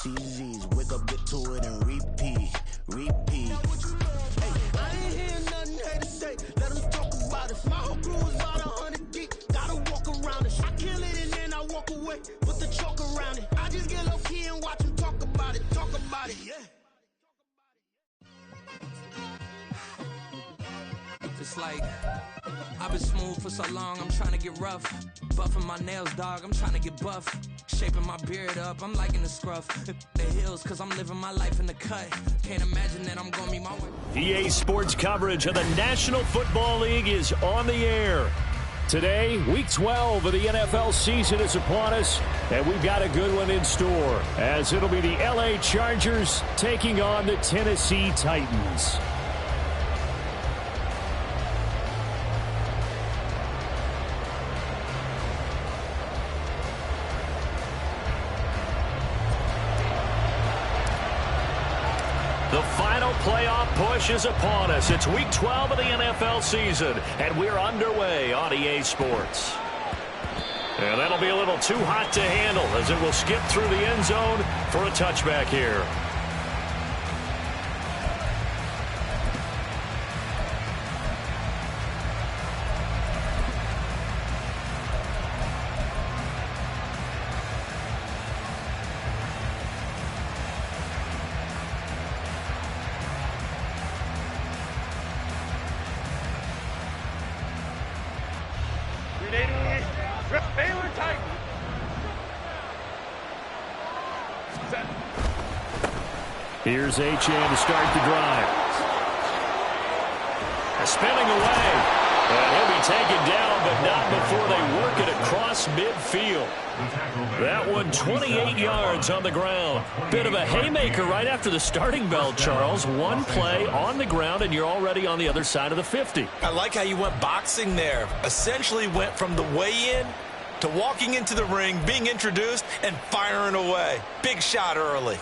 CZs, wake up, get to it, and repeat. Hey, I ain't hearing nothing haters say. Let them talk about it. My whole crew is about 100 deep. Gotta walk around it. I kill it and then I walk away. Put the chalk around it. I just get low key and watch them talk about it. Yeah. It's like, I've been smooth for so long, I'm trying to get rough. Buffing my nails, dog, I'm trying to get buff. Shaping my beard up, I'm liking the scruff. The hills, cause I'm living my life in the cut. Can't imagine that I'm gonna meet my wife. EA Sports coverage of the National Football League is on the air. Today, Week 12 of the NFL season is upon us, and we've got a good one in store, as it'll be the LA Chargers taking on the Tennessee Titans. The final playoff push is upon us. It's Week 12 of the NFL season, and we're underway on EA Sports. And that'll be a little too hot to handle as it will skip through the end zone for a touchback here. Here's Achane to start the drive. Spinning away. And he'll be taken down, but not before they work it across midfield. That one 28 yards on the ground. Bit of a haymaker right after the starting bell, Charles. One play on the ground, and you're already on the other side of the 50. I like how you went boxing there. Essentially went from the weigh-in to walking into the ring, being introduced, and firing away. Big shot early.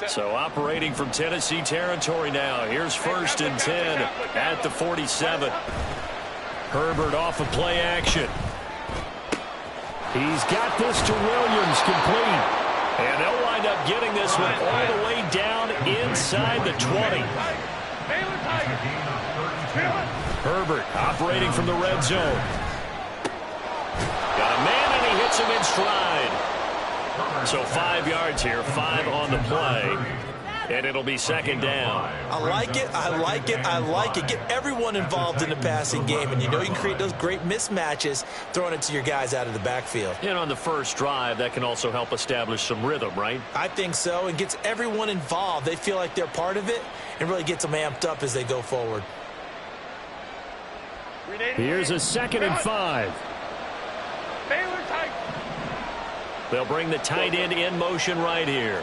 So operating from Tennessee territory now. Here's 1st and 10 at the 47. Herbert off of play action. He's got this to Williams, complete. And they'll wind up getting this one all the way down inside the 20. Herbert operating from the red zone. Got a man, and he hits him in stride. So 5 yards here, 5 on the play, and it'll be 2nd down. I like it, I like it, I like it. Get everyone involved in the passing game, and you know you can create those great mismatches throwing it to your guys out of the backfield. And on the first drive, that can also help establish some rhythm, right? I think so, and gets everyone involved. They feel like they're part of it, and really gets them amped up as they go forward. Here's a 2nd and 5. They'll bring the tight end in motion right here.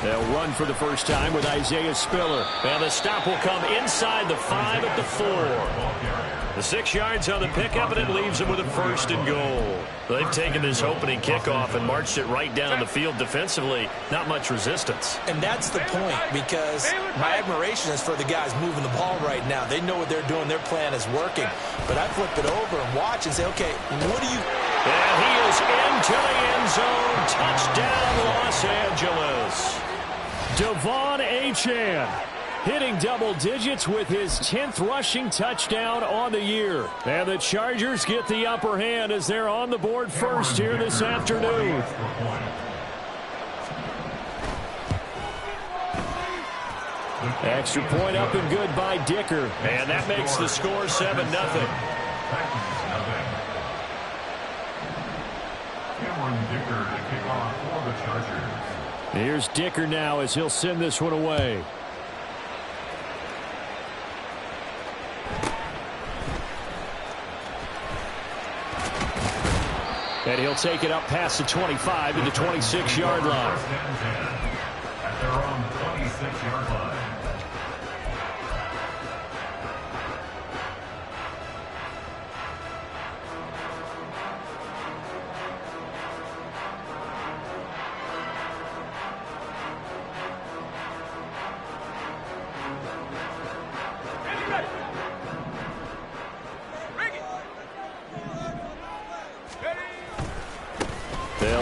They'll run for the first time with Isaiah Spiller. And the stop will come inside the 5 at the 4. The 6 yards on the pickup, and it leaves them with a 1st and goal. They've taken this opening kickoff and marched it right down the field defensively. Not much resistance. And that's the point, because my admiration is for the guys moving the ball right now. They know what they're doing. Their plan is working. But I flip it over and watch and say, okay, what do you... And he is into the end zone. Touchdown, Los Angeles. Devon Achane hitting double digits with his 10th rushing touchdown on the year. And the Chargers get the upper hand as they're on the board first here this afternoon. Extra point up and good by Dicker. And that makes the score 7-0. Here's Dicker now as he'll send this one away. And he'll take it up past the 25 to the 26-yard line. At their own 26-yard line.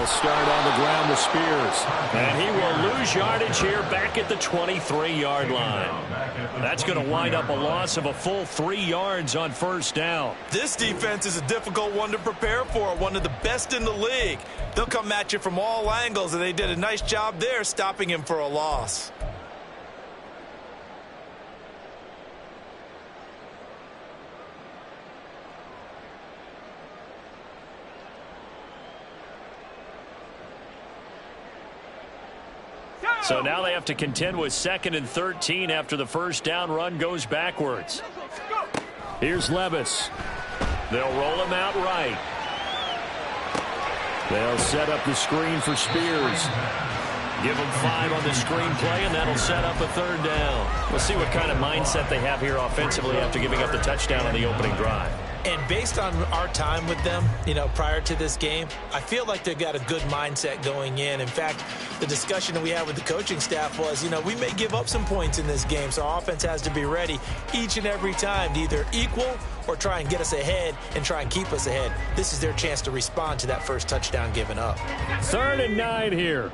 They'll start on the ground with Spears. And he will lose yardage here back at the 23-yard line. That's going to wind up a loss of a full 3 yards on first down. This defense is a difficult one to prepare for, one of the best in the league. They'll come at you from all angles, and they did a nice job there stopping him for a loss. So now they have to contend with 2nd and 13 after the first down run goes backwards. Here's Levis. They'll roll him out right. They'll set up the screen for Spears. Give them 5 on the screenplay, and that'll set up a 3rd down. We'll see what kind of mindset they have here offensively after giving up the touchdown on the opening drive. And based on our time with them, prior to this game, I feel like they've got a good mindset going in. In fact, the discussion that we had with the coaching staff was, we may give up some points in this game, so our offense has to be ready each and every time to either equal or try and get us ahead and try and keep us ahead. This is their chance to respond to that first touchdown given up. 3rd and 9 here.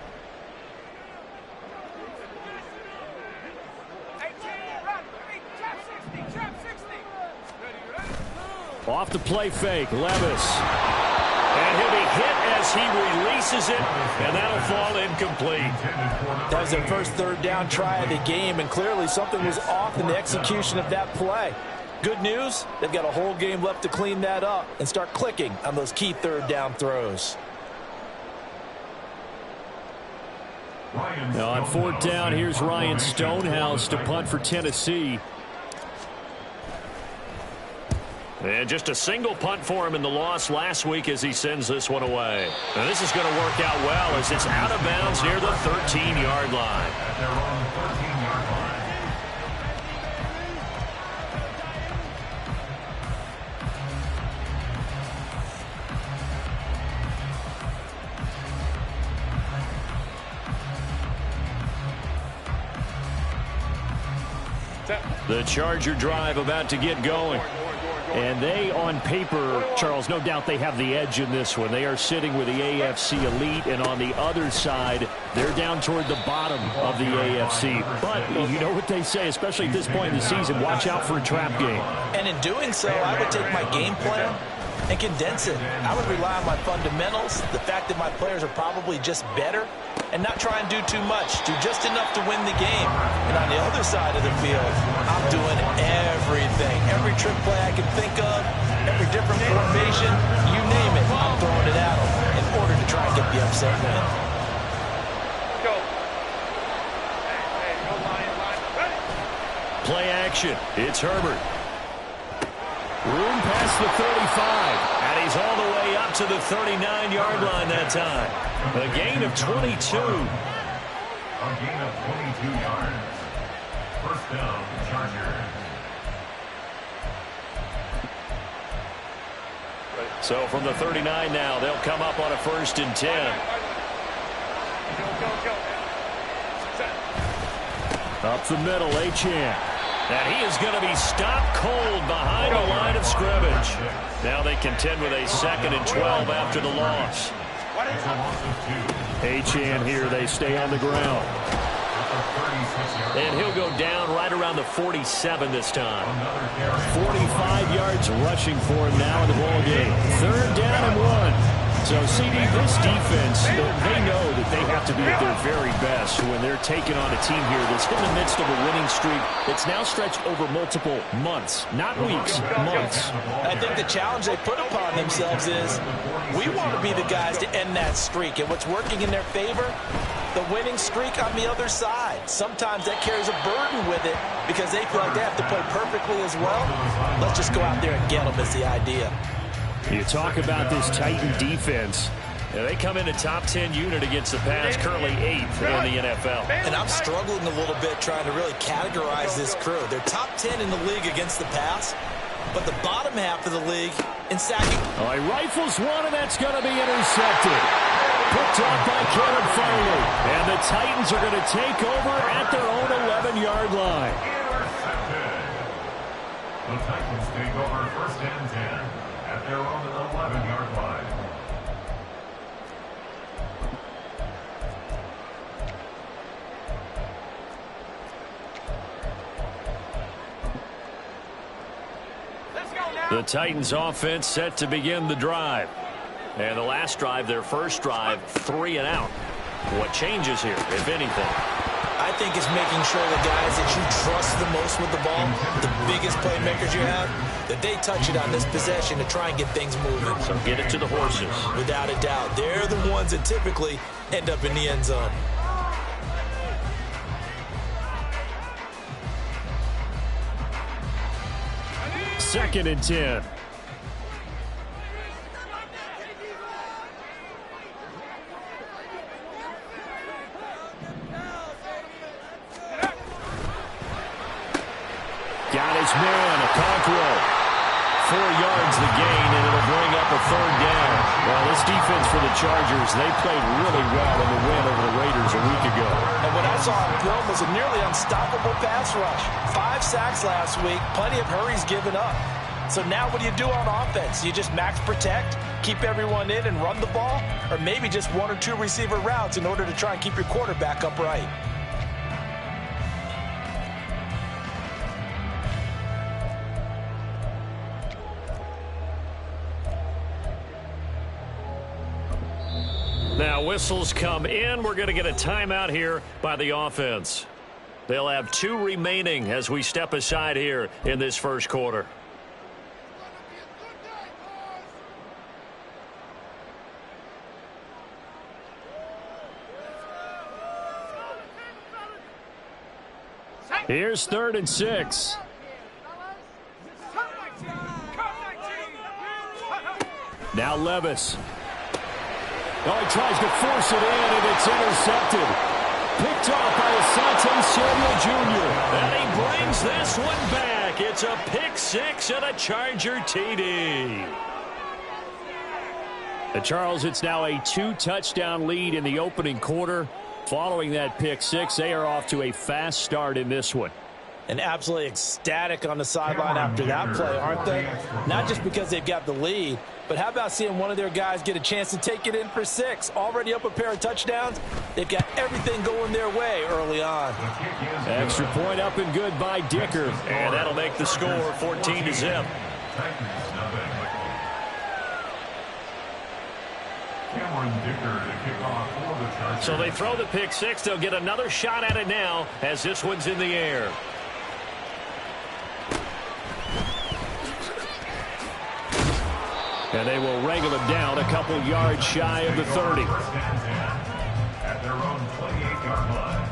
Off the play fake, Levis. And he'll be hit as he releases it, and that'll fall incomplete. That was their first 3rd down try of the game, and clearly something was off in the execution of that play. Good news, they've got a whole game left to clean that up and start clicking on those key 3rd down throws. Now on 4th down, here's Ryan Stonehouse to punt for Tennessee. And just a single punt for him in the loss last week as he sends this one away. Now this is going to work out well as it's out of bounds near the 13-yard line. At their own 13-yard line. The Charger drive about to get going. And they, on paper, Charles, no doubt they have the edge in this one. They are sitting with the AFC elite, and on the other side, they're down toward the bottom of the AFC. But you know what they say, especially at this point in the season, watch out for a trap game. And in doing so, I would take my game plan and condense it. I would rely on my fundamentals, the fact that my players are probably just better, and not try and do too much, do just enough to win the game. And on the other side of the field, I'm doing everything. Every trick play I can think of, every different formation, you name it, I'm throwing it at them in order to try and get the upset win. Go. Play action. It's Herbert. Room past the 35. And he's all the way up to the 39-yard line that time. A gain of 22. A gain of 22 yards. First down, Chargers. So from the 39 now, they'll come up on a 1st and 10. Up the middle, Achane. And he is going to be stopped cold behind the line of scrimmage. Now they contend with a 2nd and 12 after the loss. Achane here, they stay on the ground. And he'll go down right around the 47 this time. 45 yards rushing for him now in the ball game. 3rd down and 1. So, CD, this defense, they know that they have to be at their very best when they're taking on a team here that's in the midst of a winning streak that's now stretched over multiple months, not weeks, months. I think the challenge they put upon themselves is we want to be the guys to end that streak. And what's working in their favor? The winning streak on the other side. Sometimes that carries a burden with it because they feel like they have to play perfectly as well. Let's just go out there and get them is the idea. You talk about this Titan defense. They come in a top 10 unit against the pass, currently 8th in the NFL. And I'm struggling a little bit trying to really categorize this crew. They're top 10 in the league against the pass, but the bottom half of the league in sacking. Oh, he rifles one, and that's going to be intercepted. Picked off by Caleb Farley. And the Titans are going to take over at their own 11-yard line. The Titans take over 1st and 10 at their own 11-yard line. The Titans offense set to begin the drive. And the last drive, their first drive, 3 and out. What changes here, if anything? I think it's making sure the guys that you trust the most with the ball, the biggest playmakers you have, that they touch it on this possession to try and get things moving. So get it to the horses. Without a doubt. They're the ones that typically end up in the end zone. Second and 10. Got his man, Okonkwo. 4 yards the gain, and it'll bring up a 3rd down. Well, this defense for the Chargers, they played really well in the win over the Raiders a week ago. And what I saw on film was a nearly unstoppable pass rush. 5 sacks last week, plenty of hurries given up. So now what do you do on offense? You just max protect, keep everyone in and run the ball, or maybe just 1 or 2 receiver routes in order to try and keep your quarterback upright. Now whistles come in. We're going to get a timeout here by the offense. They'll have 2 remaining as we step aside here in this first quarter. Here's 3rd and 6. Now Levis. Oh, he tries to force it in, and it's intercepted. Picked off by Asante Samuel Jr. And he brings this one back. It's a pick 6 and a Charger TD. And Charles, it's now a 2-touchdown lead in the opening quarter. Following that pick 6, they are off to a fast start in this one. And absolutely ecstatic on the sideline after that play, aren't they? Not just because they've got the lead, but how about seeing one of their guys get a chance to take it in for 6? Already up a pair of touchdowns. They've got everything going their way early on. Extra point up and good by Dicker. And that'll make the score 14-0. So they throw the pick 6. They'll get another shot at it now as this one's in the air. And they will wrangle him down a couple yards shy of the 30. At their own 28-yard line.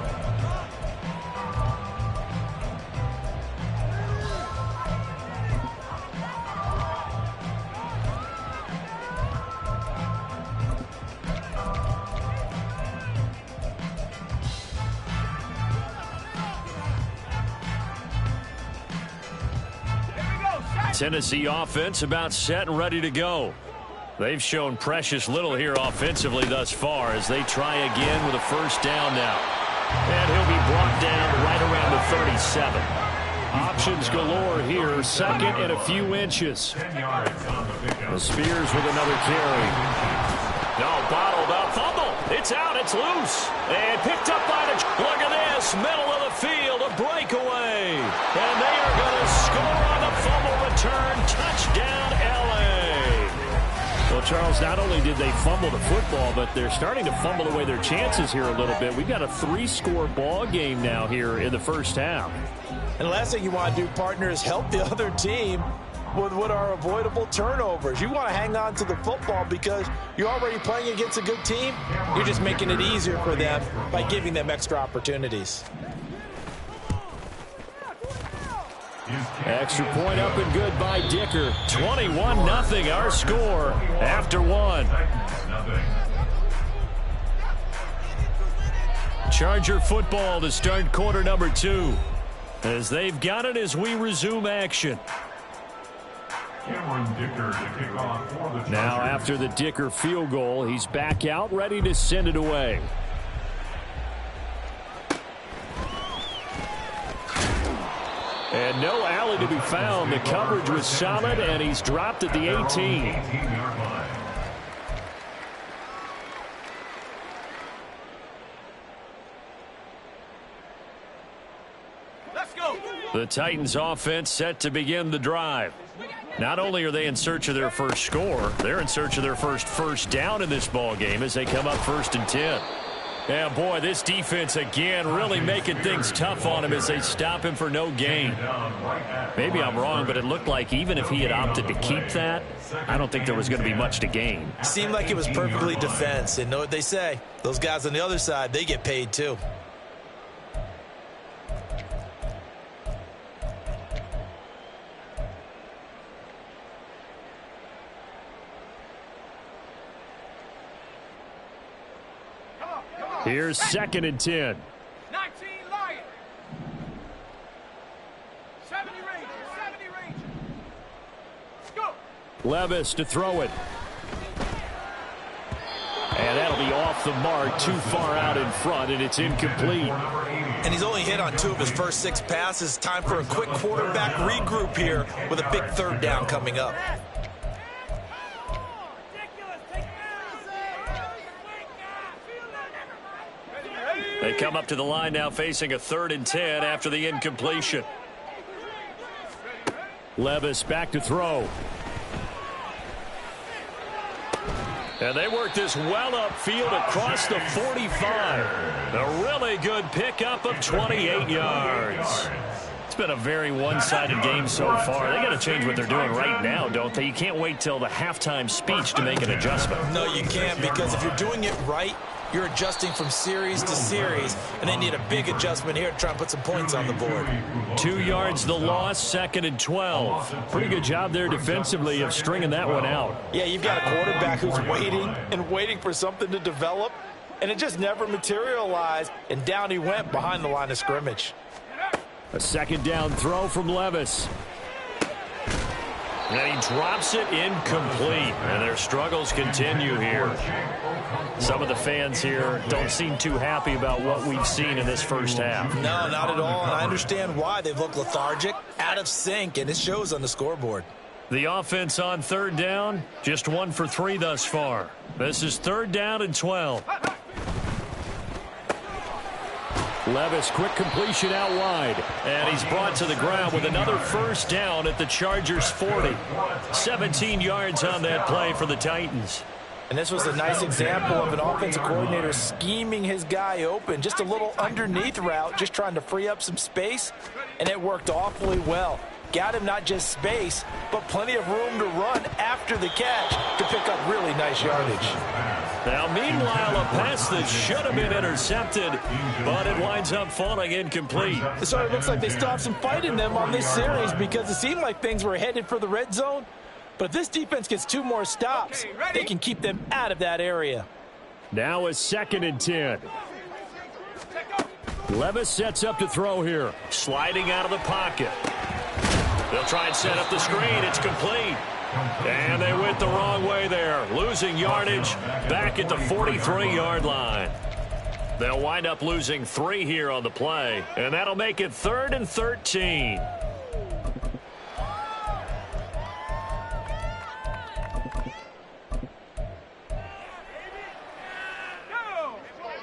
Tennessee offense about set and ready to go. They've shown precious little here offensively thus far as they try again with a first down now. And he'll be brought down right around the 37. Options galore here. 2nd and a few inches. The Spears with another carry. No, bottled up. Fumble. It's out. It's loose. And picked up by the... Look at this. Middle of the field. A breakaway. And they are going to score on the fumble return. Touchdown, L.A. Well, Charles, not only did they fumble the football, but they're starting to fumble away their chances here a little bit. We've got a 3-score ball game now here in the first half. And the last thing you want to do, partner, is help the other team with what are avoidable turnovers. You want to hang on to the football because you're already playing against a good team. You're just making it easier for them by giving them extra opportunities. Extra point up and good by Dicker. 21-0 our score after 1. Charger football to start quarter number 2. As they've got it as we resume action. Now after the Dicker field goal, he's back out ready to send it away. And no alley to be found. The coverage was solid, and he's dropped at the 18. Let's go. The Titans offense set to begin the drive. Not only are they in search of their first score, they're in search of their first down in this ball game as they come up 1st and 10. Yeah, boy, this defense again really making things tough on him as they stop him for no gain. Maybe I'm wrong, but it looked like even if he had opted to keep that, I don't think there was going to be much to gain. Seemed like it was perfectly defense. And know what they say? Those guys on the other side, they get paid too. Here's 2nd and 10. 19 Lions. 70 Rangers. 70 Rangers. Go. Levis to throw it. And that'll be off the mark, too far out in front, and it's incomplete. And he's only hit on 2 of his first 6 passes. Time for a quick quarterback regroup here with a big 3rd down coming up. They come up to the line now facing a 3rd and 10 after the incompletion. Levis back to throw. And they work this well upfield across the 45. A really good pickup of 28 yards. It's been a very one-sided game so far. They got to change what they're doing right now, don't they? You can't wait till the halftime speech to make an adjustment. No, you can't, because if you're doing it right, you're adjusting from series to series, and they need a big adjustment here to try and put some points on the board. 2 yards the loss, 2nd and 12. Pretty good job there defensively of stringing that one out. Yeah, you've got a quarterback who's waiting and waiting for something to develop, and it just never materialized, and down he went behind the line of scrimmage. A 2nd down throw from Levis. And he drops it incomplete. And their struggles continue here. Some of the fans here don't seem too happy about what we've seen in this first half. No, not at all. And I understand why. They've looked lethargic, out of sync, and it shows on the scoreboard. The offense on 3rd down, just 1 for 3 thus far. This is 3rd down and 12. Levis, quick completion out wide. And he's brought to the ground with another 1st down at the Chargers' 40. 17 yards on that play for the Titans. And this was a nice example of an offensive coordinator scheming his guy open. Just a little underneath route, just trying to free up some space, and it worked awfully well. Got him not just space, but plenty of room to run after the catch to pick up really nice yardage. Now, meanwhile, a pass that should have been intercepted, but it winds up falling incomplete. So it looks like they still have some fight in them on this series, because it seemed like things were headed for the red zone. But if this defense gets 2 more stops, they can keep them out of that area. Now a 2nd and 10. Levis sets up to throw here. Sliding out of the pocket. They'll try and set up the screen. It's complete. And they went the wrong way there. Losing yardage back at the 43-yard line. They'll wind up losing 3 here on the play. And that'll make it 3rd and 13.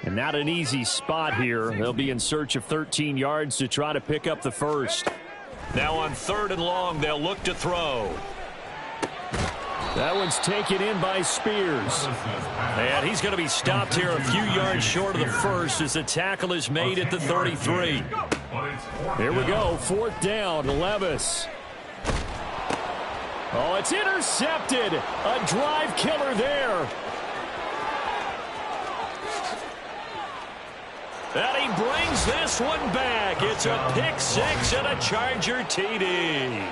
And not an easy spot here. They'll be in search of 13 yards to try to pick up the 1st. Now on 3rd and long, they'll look to throw. That one's taken in by Spears. And he's going to be stopped here a few yards short of the 1st as the tackle is made at the 33. Here we go, 4th down, Levis. Oh, it's intercepted. A drive killer there. And he brings this one back. It's a pick 6 and a Charger TD.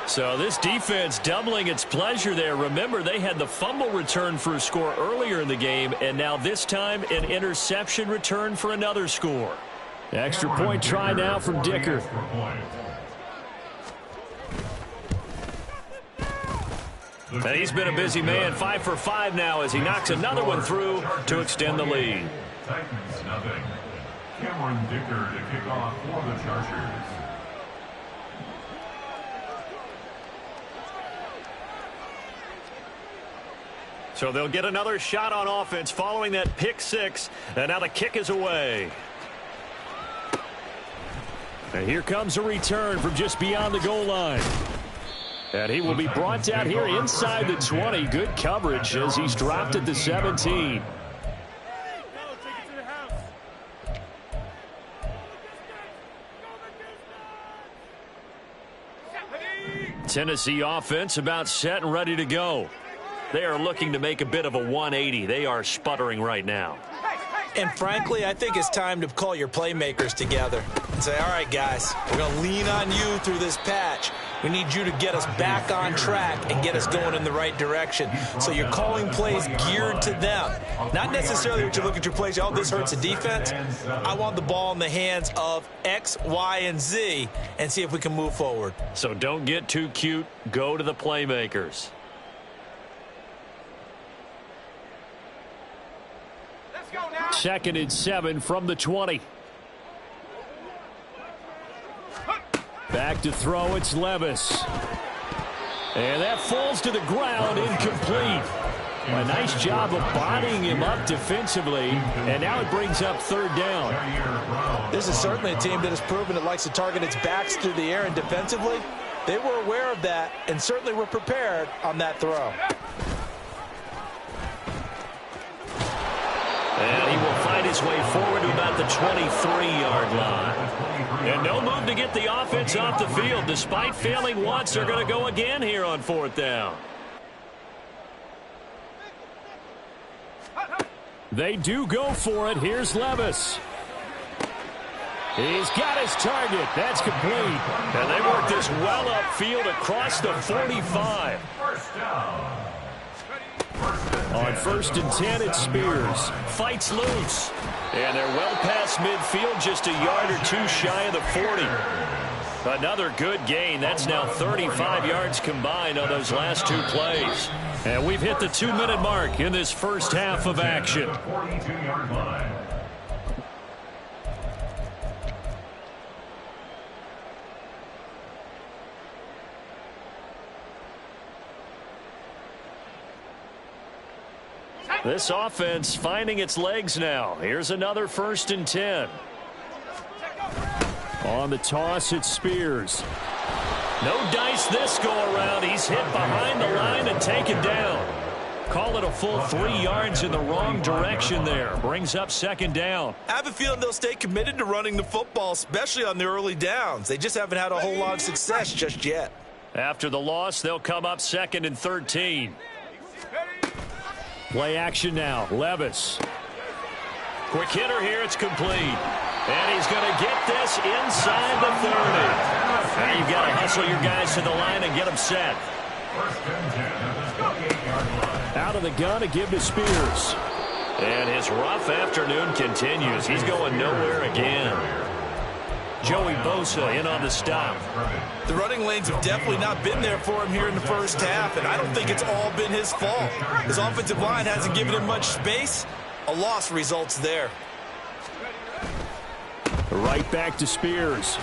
So this defense doubling its pleasure there. Remember, they had the fumble return for a score earlier in the game, and now this time an interception return for another score. Extra point try now from Dicker. And he's been a busy man, 5 for 5 now as he knocks another one through to extend the lead. Titans nothing. Cameron Dicker to kick off for the Chargers. So they'll get another shot on offense following that pick 6, and now the kick is away. And here comes a return from just beyond the goal line. And he will be brought down here inside the 20. Good coverage as he's dropped at the 17. Tennessee offense about set and ready to go. They are looking to make a bit of a 180. They are sputtering right now. And frankly, I think it's time to call your playmakers together and say, all right, guys, we're going to lean on you through this patch. We need you to get us back on track and get us going in the right direction. So you're calling plays geared to them. Not necessarily what you look at your plays, oh, this hurts the defense. I want the ball in the hands of X, Y, and Z and see if we can move forward. So don't get too cute. Go to the playmakers. Let's go now. 2nd and 7 from the 20. Back to throw, it's Levis. And that falls to the ground, incomplete. A nice job of bodying him up defensively, and now it brings up 3rd down. This is certainly a team that has proven it likes to target its backs through the air, and defensively, they were aware of that and certainly were prepared on that throw. And he will find his way forward to about the 23-yard line. And no move to get the offense off the field. Despite failing once, they're going to go again here on 4th down. They do go for it. Here's Levis. He's got his target. That's complete. And they work this well upfield across the 45. On 1st and 10, it's Spears. Fights loose. And they're well past midfield, just a yard or two shy of the 40. Another good gain. That's now 35 yards combined on those last 2 plays. And we've hit the 2-minute mark in this first half of action. 42-yard line. This offense finding its legs now. Here's another 1st and 10. On the toss, it's Spears. No dice this go-around. He's hit behind the line and taken down. Call it a full 3 yards in the wrong direction there. Brings up 2nd down. I have a feeling they'll stay committed to running the football, especially on the early downs. They just haven't had a whole lot of success just yet. After the loss, they'll come up 2nd and 13. Play action now. Levis. Quick hitter here. It's complete. And he's going to get this inside the 30. Now you've got to hustle your guys to the line and get them set. Out of the gun to give to Spears. And his rough afternoon continues. He's going nowhere again. Joey Bosa in on the stop. The running lanes have definitely not been there for him here in the first half, and I don't think it's all been his fault. His offensive line hasn't given him much space. A loss results there. Right back to Spears.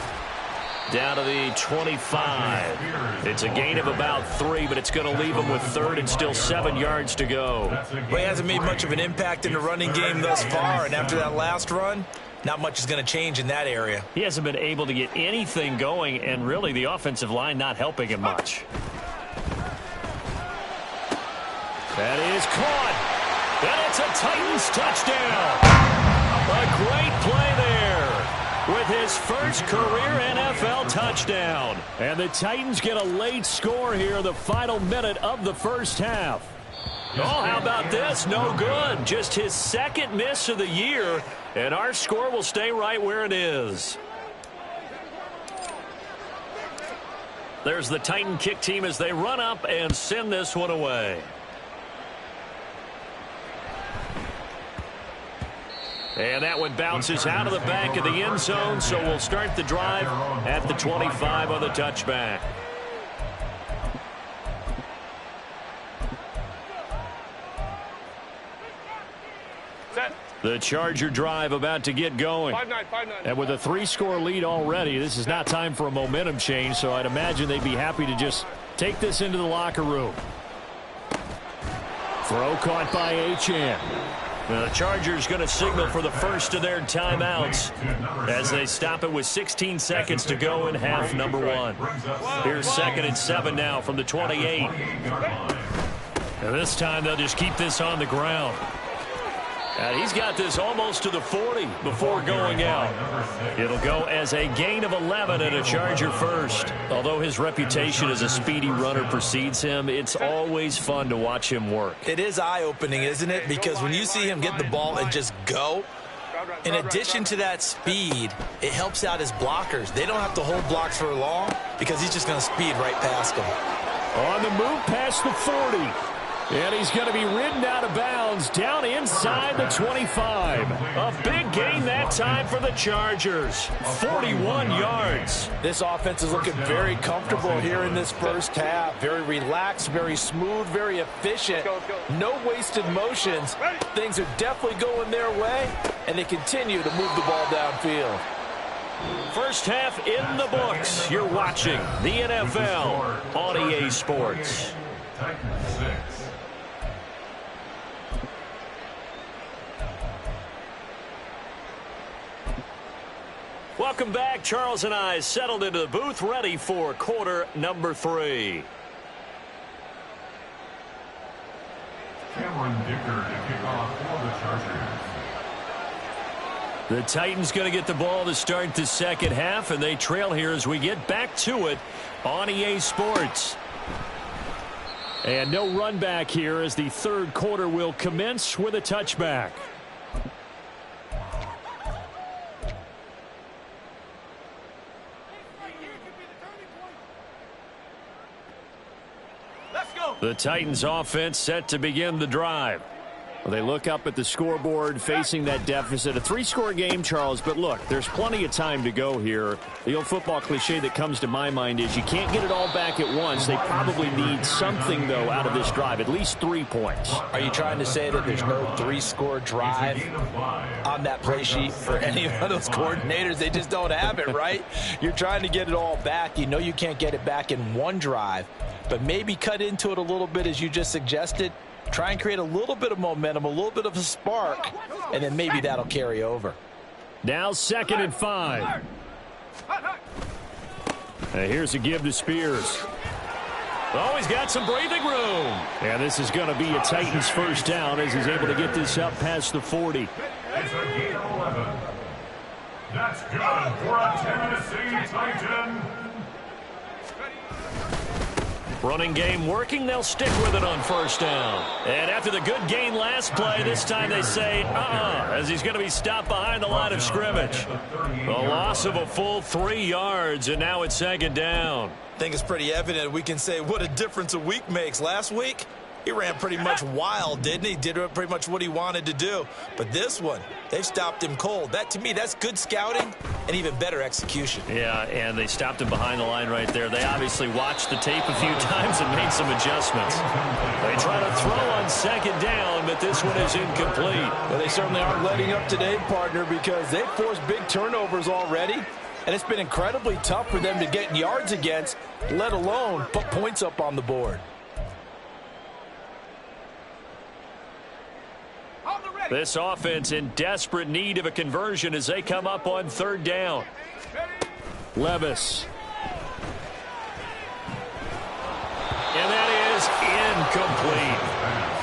Down to the 25. It's a gain of about 3, but it's going to leave him with 3rd and still 7 yards to go. Well, he hasn't made much of an impact in the running game thus far, and after that last run, not much is going to change in that area. He hasn't been able to get anything going, and really the offensive line not helping him much. That is caught. And it's a Titans touchdown. A great play there with his first career NFL touchdown. And the Titans get a late score here in the final minute of the first half. Oh, how about this? No good. Just his 2nd miss of the year, and our score will stay right where it is. There's the Titan kick team as they run up and send this one away. And that one bounces out of the back of the end zone, so we'll start the drive at the 25 on the touchback. The Charger drive about to get going. 5-9. And with a 3-score lead already, this is not time for a momentum change, so I'd imagine they'd be happy to just take this into the locker room. Throw caught by Achane. The Chargers going to signal for the first of their timeouts as they stop it with 16 seconds to go in half number 1. Here's 2nd and 7 now from the 28. And this time they'll just keep this on the ground. And he's got this almost to the 40 before going out. It'll go as a gain of 11 and a Charger first. Although his reputation as a speedy runner precedes him, it's always fun to watch him work. It is eye-opening, isn't it? Because when you see him get the ball and just go, in addition to that speed, it helps out his blockers. They don't have to hold blocks for long because he's just going to speed right past them. On the move past the 40. And he's going to be ridden out of bounds down inside the 25. A big gain that time for the Chargers. 41 yards. This offense is looking very comfortable here in this first half. Very relaxed, very smooth, very efficient. No wasted motions. Things are definitely going their way, and they continue to move the ball downfield. First half in the books. You're watching the NFL on EA Sports. Titans 6. Welcome back. Charles and I settled into the booth, ready for quarter number 3. Cameron Dicker to kick off for the Chargers. The Titans going to get the ball to start the second half, and they trail here as we get back to it on EA Sports. And no run back here as the third quarter will commence with a touchback. The Titans offense set to begin the drive. Well, they look up at the scoreboard facing that deficit. A 3-score game, Charles, but look, there's plenty of time to go here. The old football cliche that comes to my mind is you can't get it all back at once. They probably need something, though, out of this drive, at least 3 points. Are you trying to say that there's no 3-score drive on that play sheet for any of those coordinators? They just don't have it, right? You're trying to get it all back. You know you can't get it back in one drive, but maybe cut into it a little bit as you just suggested. Try and create a little bit of momentum, a little bit of a spark, and then maybe that'll carry over. Now 2nd and 5. Here's a give to Spears. Oh, he's got some breathing room. And this is going to be a Titans first down as he's able to get this up past the 40. It's a gain of 11. That's good for a Tennessee Titan. Running game working. They'll stick with it on first down. And after the good gain last play, this time they say, as he's going to be stopped behind the line of scrimmage. A loss of a full 3 yards, and now it's 2nd down. I think it's pretty evident we can say what a difference a week makes. Last week, he ran pretty much wild, didn't he? Did pretty much what he wanted to do. But this one, they've stopped him cold. That, to me, that's good scouting and even better execution. Yeah, and they stopped him behind the line right there. They obviously watched the tape a few times and made some adjustments. They try to throw on 2nd down, but this one is incomplete. Well, they certainly aren't letting up today, partner, because they've forced big turnovers already, and it's been incredibly tough for them to get yards against, let alone put points up on the board. This offense in desperate need of a conversion as they come up on 3rd down. Levis. And that is incomplete.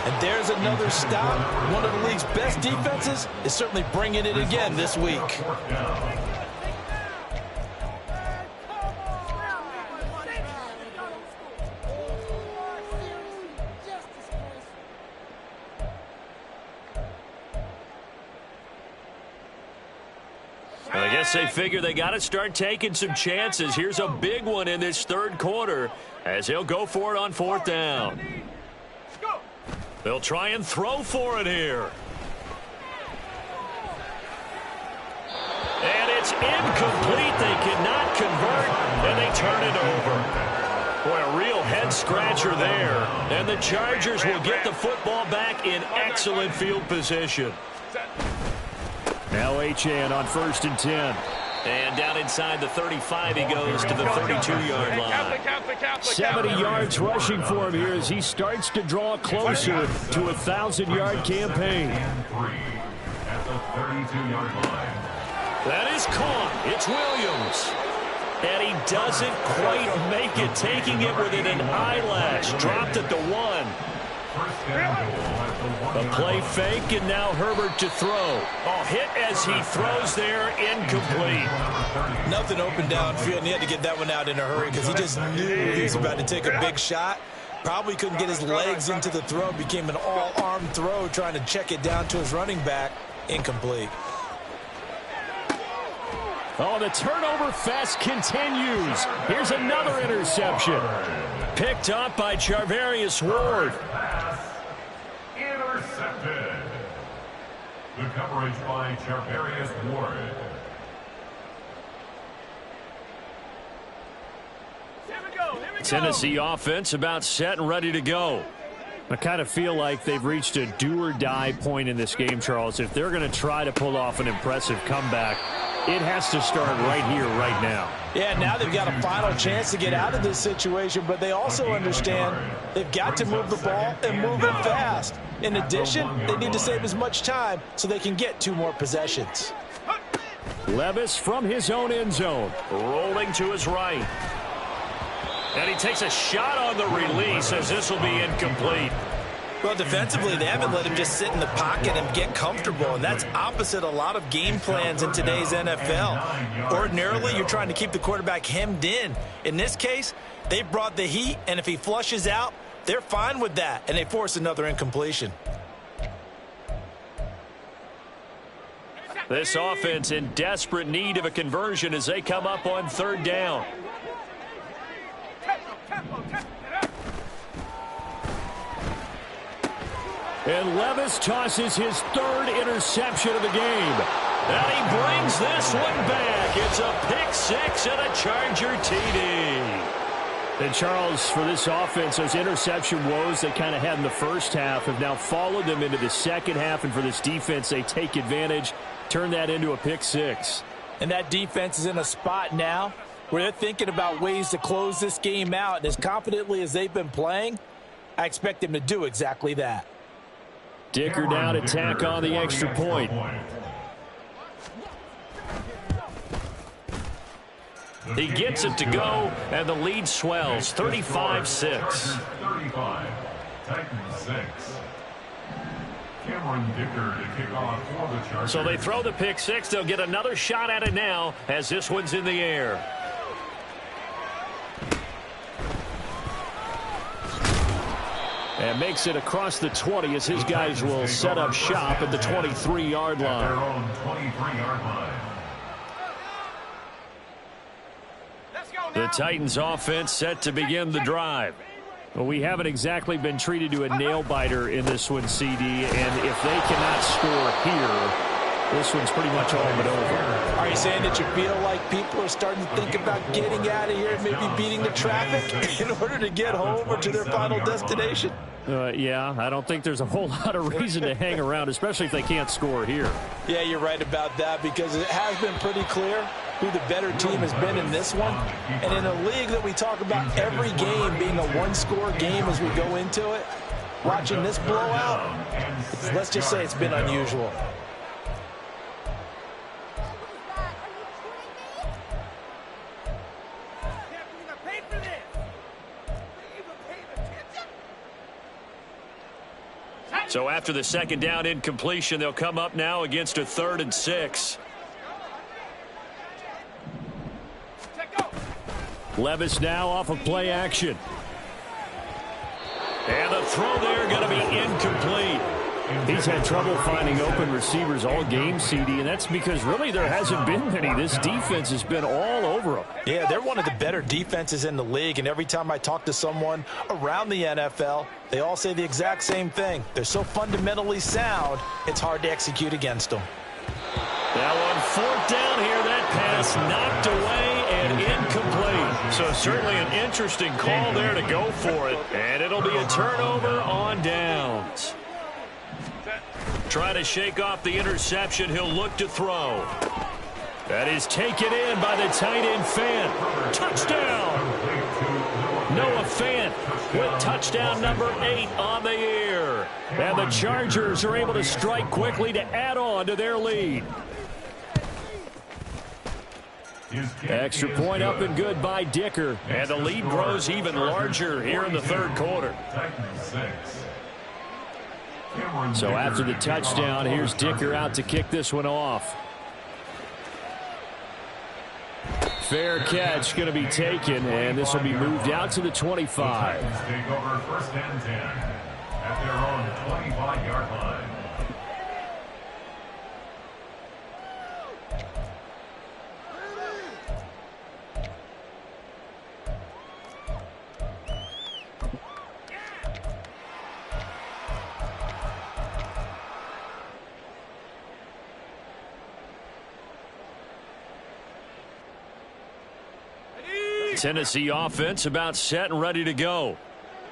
And there's another stop. One of the league's best defenses is certainly bringing it again this week. I guess they figure they got to start taking some chances. Here's a big one in this 3rd quarter as he'll go for it on 4th down. They'll try and throw for it here. And it's incomplete. They cannot convert, and they turn it over. Boy, a real head-scratcher there. And the Chargers will get the football back in excellent field position. Now Achane on 1st and 10. And down inside the 35, he goes to the 32-yard line. 70 yards rushing for him here as he starts to draw closer to a 1,000-yard campaign. At the 32-yard line. That is caught. It's Williams. And he doesn't quite make it, taking it within an eyelash. Dropped at the 1. A play fake, and now Herbert to throw. Oh, hit as he throws there, incomplete. Nothing open downfield, and he had to get that one out in a hurry because he just knew he was about to take a big shot. Probably couldn't get his legs into the throw. Became an all-arm throw, trying to check it down to his running back. Incomplete. Oh, the turnover fest continues. Here's another interception. Picked up by Charvarius Ward. Intercepted. The coverage by Charvarius Ward. Tennessee offense about set and ready to go. I kind of feel like they've reached a do-or-die point in this game, Charles. If they're going to try to pull off an impressive comeback, it has to start right here, right now. Yeah, now they've got a final chance to get out of this situation, but they also understand they've got to move the ball and move it fast. In addition, they need to save as much time so they can get 2 more possessions. Levis from his own end zone. Rolling to his right. And he takes a shot on the release as this will be incomplete. Well, defensively, they haven't let him just sit in the pocket and get comfortable, and that's opposite a lot of game plans in today's NFL. Ordinarily, you're trying to keep the quarterback hemmed in. In this case, they brought the heat, and if he flushes out, they're fine with that, and they force another incompletion. This offense in desperate need of a conversion as they come up on 3rd down. And Levis tosses his 3rd interception of the game. And he brings this one back. It's a pick 6 and a Charger TD. And Charles, for this offense, those interception woes they kind of had in the first half have now followed them into the second half. And for this defense, they take advantage, turn that into a pick 6. And that defense is in a spot now where they're thinking about ways to close this game out. And as confidently as they've been playing, I expect them to do exactly that. Dicker down to tack on the extra point. He gets it to go, and the lead swells, 35-6. 35, Titans 6. Cameron Dicker to kick off for the Chargers. So they throw the pick 6. They'll get another shot at it now as this one's in the air. And makes it across the 20 as his guys will set up shop at the 23-yard line. Their own 23-yard line. The Titans offense set to begin the drive. Well, we haven't exactly been treated to a nail-biter in this one, CD, and if they cannot score here, this one's pretty much all but over. Are you saying that you feel like people are starting to think about getting out of here and maybe beating the traffic in order to get home or to their final destination? Yeah, I don't think there's a whole lot of reason to hang around, especially if they can't score here. Yeah, you're right about that because it has been pretty clear who the better team has been in this one. And in a league that we talk about every game being a one-score game as we go into it, watching this blowout, let's just say it's been unusual. So after the second down incompletion, they'll come up now against a 3rd and 6. Levis now off of play action. And the throw there going to be incomplete. He's had trouble finding open receivers all game, CD, and that's because really there hasn't been many. This defense has been all over them. Yeah, they're one of the better defenses in the league, and every time I talk to someone around the NFL, they all say the exact same thing. They're so fundamentally sound, it's hard to execute against them. Now on 4th down here, that pass knocked away and incomplete. So certainly an interesting call there to go for it, and it'll be a turnover on downs. Try to shake off the interception. He'll look to throw. That is taken in by the tight end Fant. Touchdown! Noah Fant with touchdown number 8 on the year. And the Chargers are able to strike quickly to add on to their lead. Extra point up and good by Dicker. And the lead grows even larger here in the third quarter. So after the touchdown, here's Dicker out to kick this one off. Fair catch going to be taken, and this will be moved out to the 25. Take over first and 10 at their own 25-yard line. Tennessee offense about set and ready to go.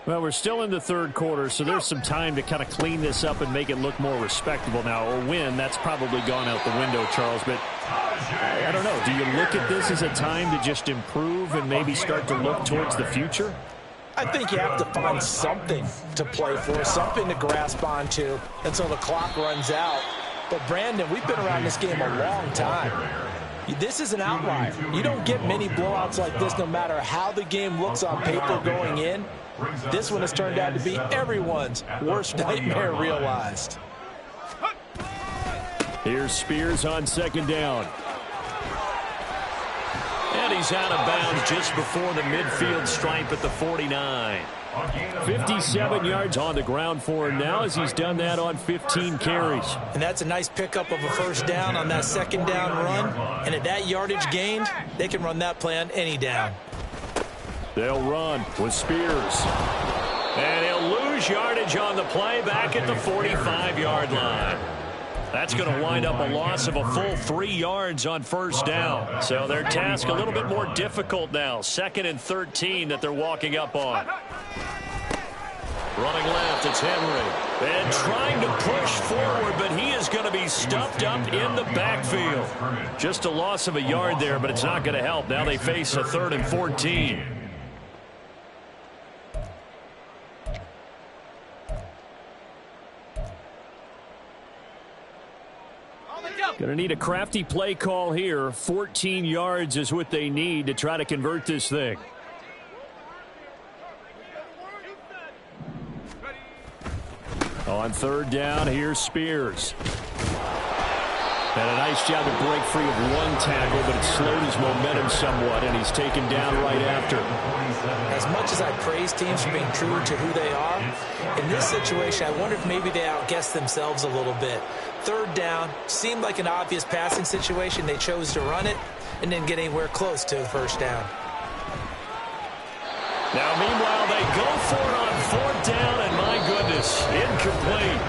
Well, we're still in the third quarter, so there's some time to kind of clean this up and make it look more respectable now. Or win, that's probably gone out the window, Charles. But I don't know. Do you look at this as a time to just improve and maybe start to look towards the future? I think you have to find something to play for, something to grasp onto until the clock runs out. But, Brandon, we've been around this game a long time. This is an outlier. You don't get many blowouts like this no matter how the game looks on paper going in. This one has turned out to be everyone's worst nightmare realized. Here's Spears on second down. And he's out of bounds just before the midfield stripe at the 49. 57 yards on the ground for him now as he's done that on 15 carries. And that's a nice pickup of a first down on that second down run. And at that yardage gained, they can run that play on any down. They'll run with Spears. And he'll lose yardage on the play back at the 45-yard line. That's going to wind up a loss of a full 3 yards on first down. So their task a little bit more difficult now. 2nd and 13 that they're walking up on. Running left, it's Henry. And trying to push forward, but he is going to be stuffed up in the backfield. Just a loss of a yard there, but it's not going to help. Now they face a 3rd and 14. Going to need a crafty play call here. 14 yards is what they need to try to convert this thing. On third down, here's Spears. And a nice job to break free of one tackle, but it slowed his momentum somewhat, and he's taken down right after. As much as I praise teams for being true to who they are, in this situation, I wonder if maybe they outguessed themselves a little bit. Third down, seemed like an obvious passing situation. They chose to run it and didn't get anywhere close to the first down. Now, meanwhile, they go for it on 4th down, and my goodness, incomplete.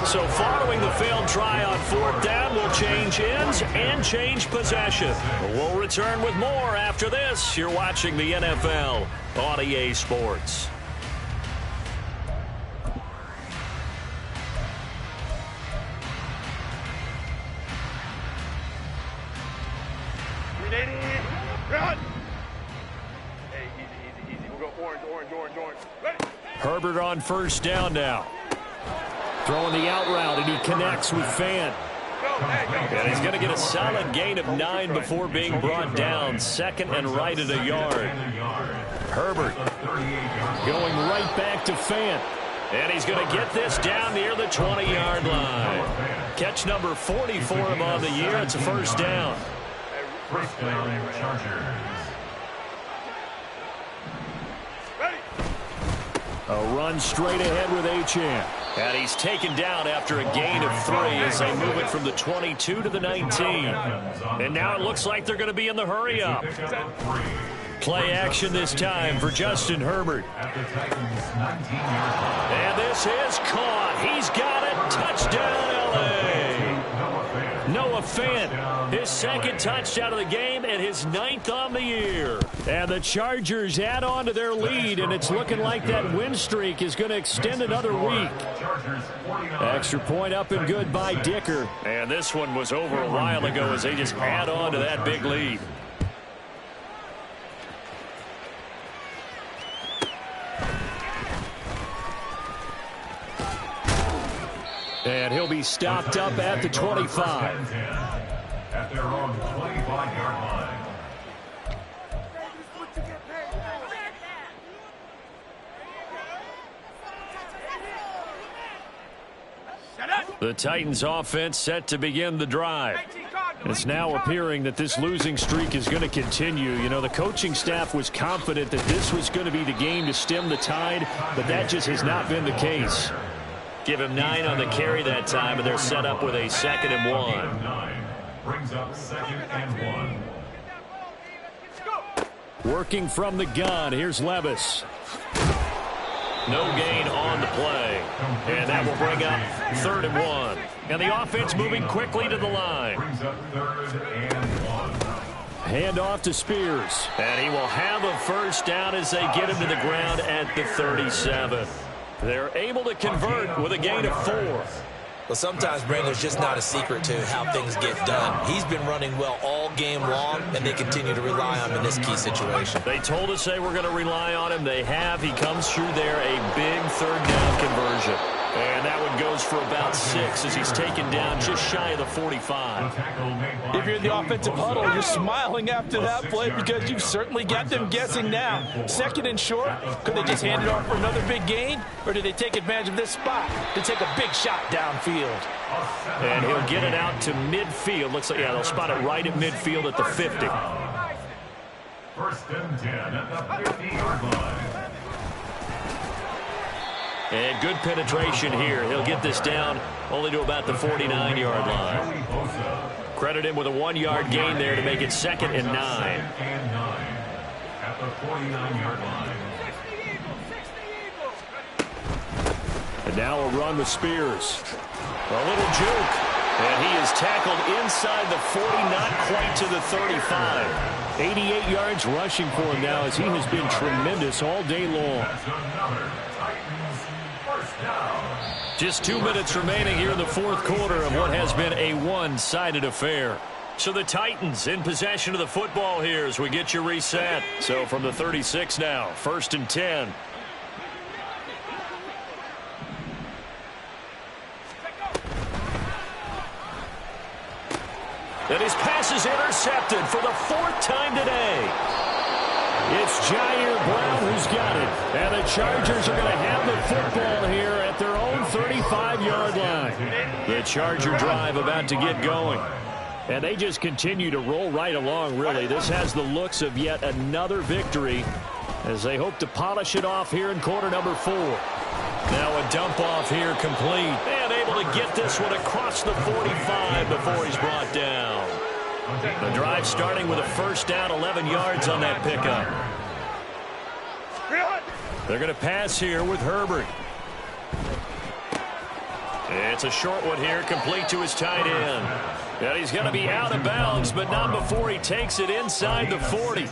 So following the failed try on 4th down, we'll change ends and change possession. We'll return with more after this. You're watching the NFL on EA Sports. Run! Hey, easy. We'll go orange. Ready? Herbert on first down now. Throwing the out route, and he connects with Fant. And he's going to get a solid gain of 9 before being brought down. 2nd and right at a yard. Herbert going right back to Fant. And he's going to get this down near the 20-yard line. Catch number 40 for him on the year. It's a first down. First down, Chargers. A run straight ahead with Achane. And he's taken down after a gain of 3 as they move it from the 22 to the 19. And now it looks like they're going to be in the hurry up. Play action this time for Justin Herbert. And this is caught. He's got it. Touchdown, L.A. Noah Fant. His second touchdown of the game and his 9th on the year. And the Chargers add on to their lead, and it's looking like that win streak is going to extend another week. Extra point up and good by Dicker. And this one was over a while ago as they just add on to that big lead. And he'll be stopped up at the 25. At their own 25-yard line. The Titans offense set to begin the drive. It's now appearing that this losing streak is going to continue. You know, the coaching staff was confident that this was going to be the game to stem the tide, but that just has not been the case. Give him 9 on the carry that time, and they're set up with a 2nd and 1. 9 brings up 2nd and 1. Working from the gun, here's Levis. No gain on the play. And that will bring up 3rd and 1. And the offense moving quickly to the line. Brings up 3rd and 1. Hand off to Spears. And he will have a first down as they get him to the ground at the 37. They're able to convert with a gain of 4. Well, sometimes, Brandon, there's just not a secret to how things get done. He's been running well all game long, and they continue to rely on him in this key situation. They told us they were going to rely on him. They have. He comes through there, a big 3rd down conversion. And that one goes for about 6 as he's taken down just shy of the 45. If you're in the offensive huddle, you're smiling after that play because you've certainly got them guessing now. 2nd and short, could they just hand it off for another big gain? Or do they take advantage of this spot to take a big shot downfield? And he'll get it out to midfield. Looks like, yeah, they'll spot it right at midfield at the 50. 1st and 10 at the 50-yard line. And good penetration here. He'll get this down only to about the 49-yard line. Credit him with a 1-yard gain there to make it 2nd and 9. At the 49-yard line. And now a run with Spears. A little juke. And he is tackled inside the 40, not quite to the 35. 88 yards rushing for him now as he has been tremendous all day long. Just 2 minutes remaining here in the 4th quarter of what has been a one-sided affair. So the Titans in possession of the football here as we get you reset. So from the 36 now, 1st and 10. And his pass is intercepted for the 4th time today. It's Jair Brown who's got it. And the Chargers are going to have the football here at their own 35-yard line. The Charger drive about to get going. And they just continue to roll right along, really. This has the looks of yet another victory as they hope to polish it off here in quarter number 4. Now a dump off here complete. And able to get this one across the 45 before he's brought down. The drive starting with a first down, 11 yards on that pickup. They're going to pass here with Herbert. It's a short one here, complete to his tight end. And he's going to be out of bounds, but not before he takes it inside the 40.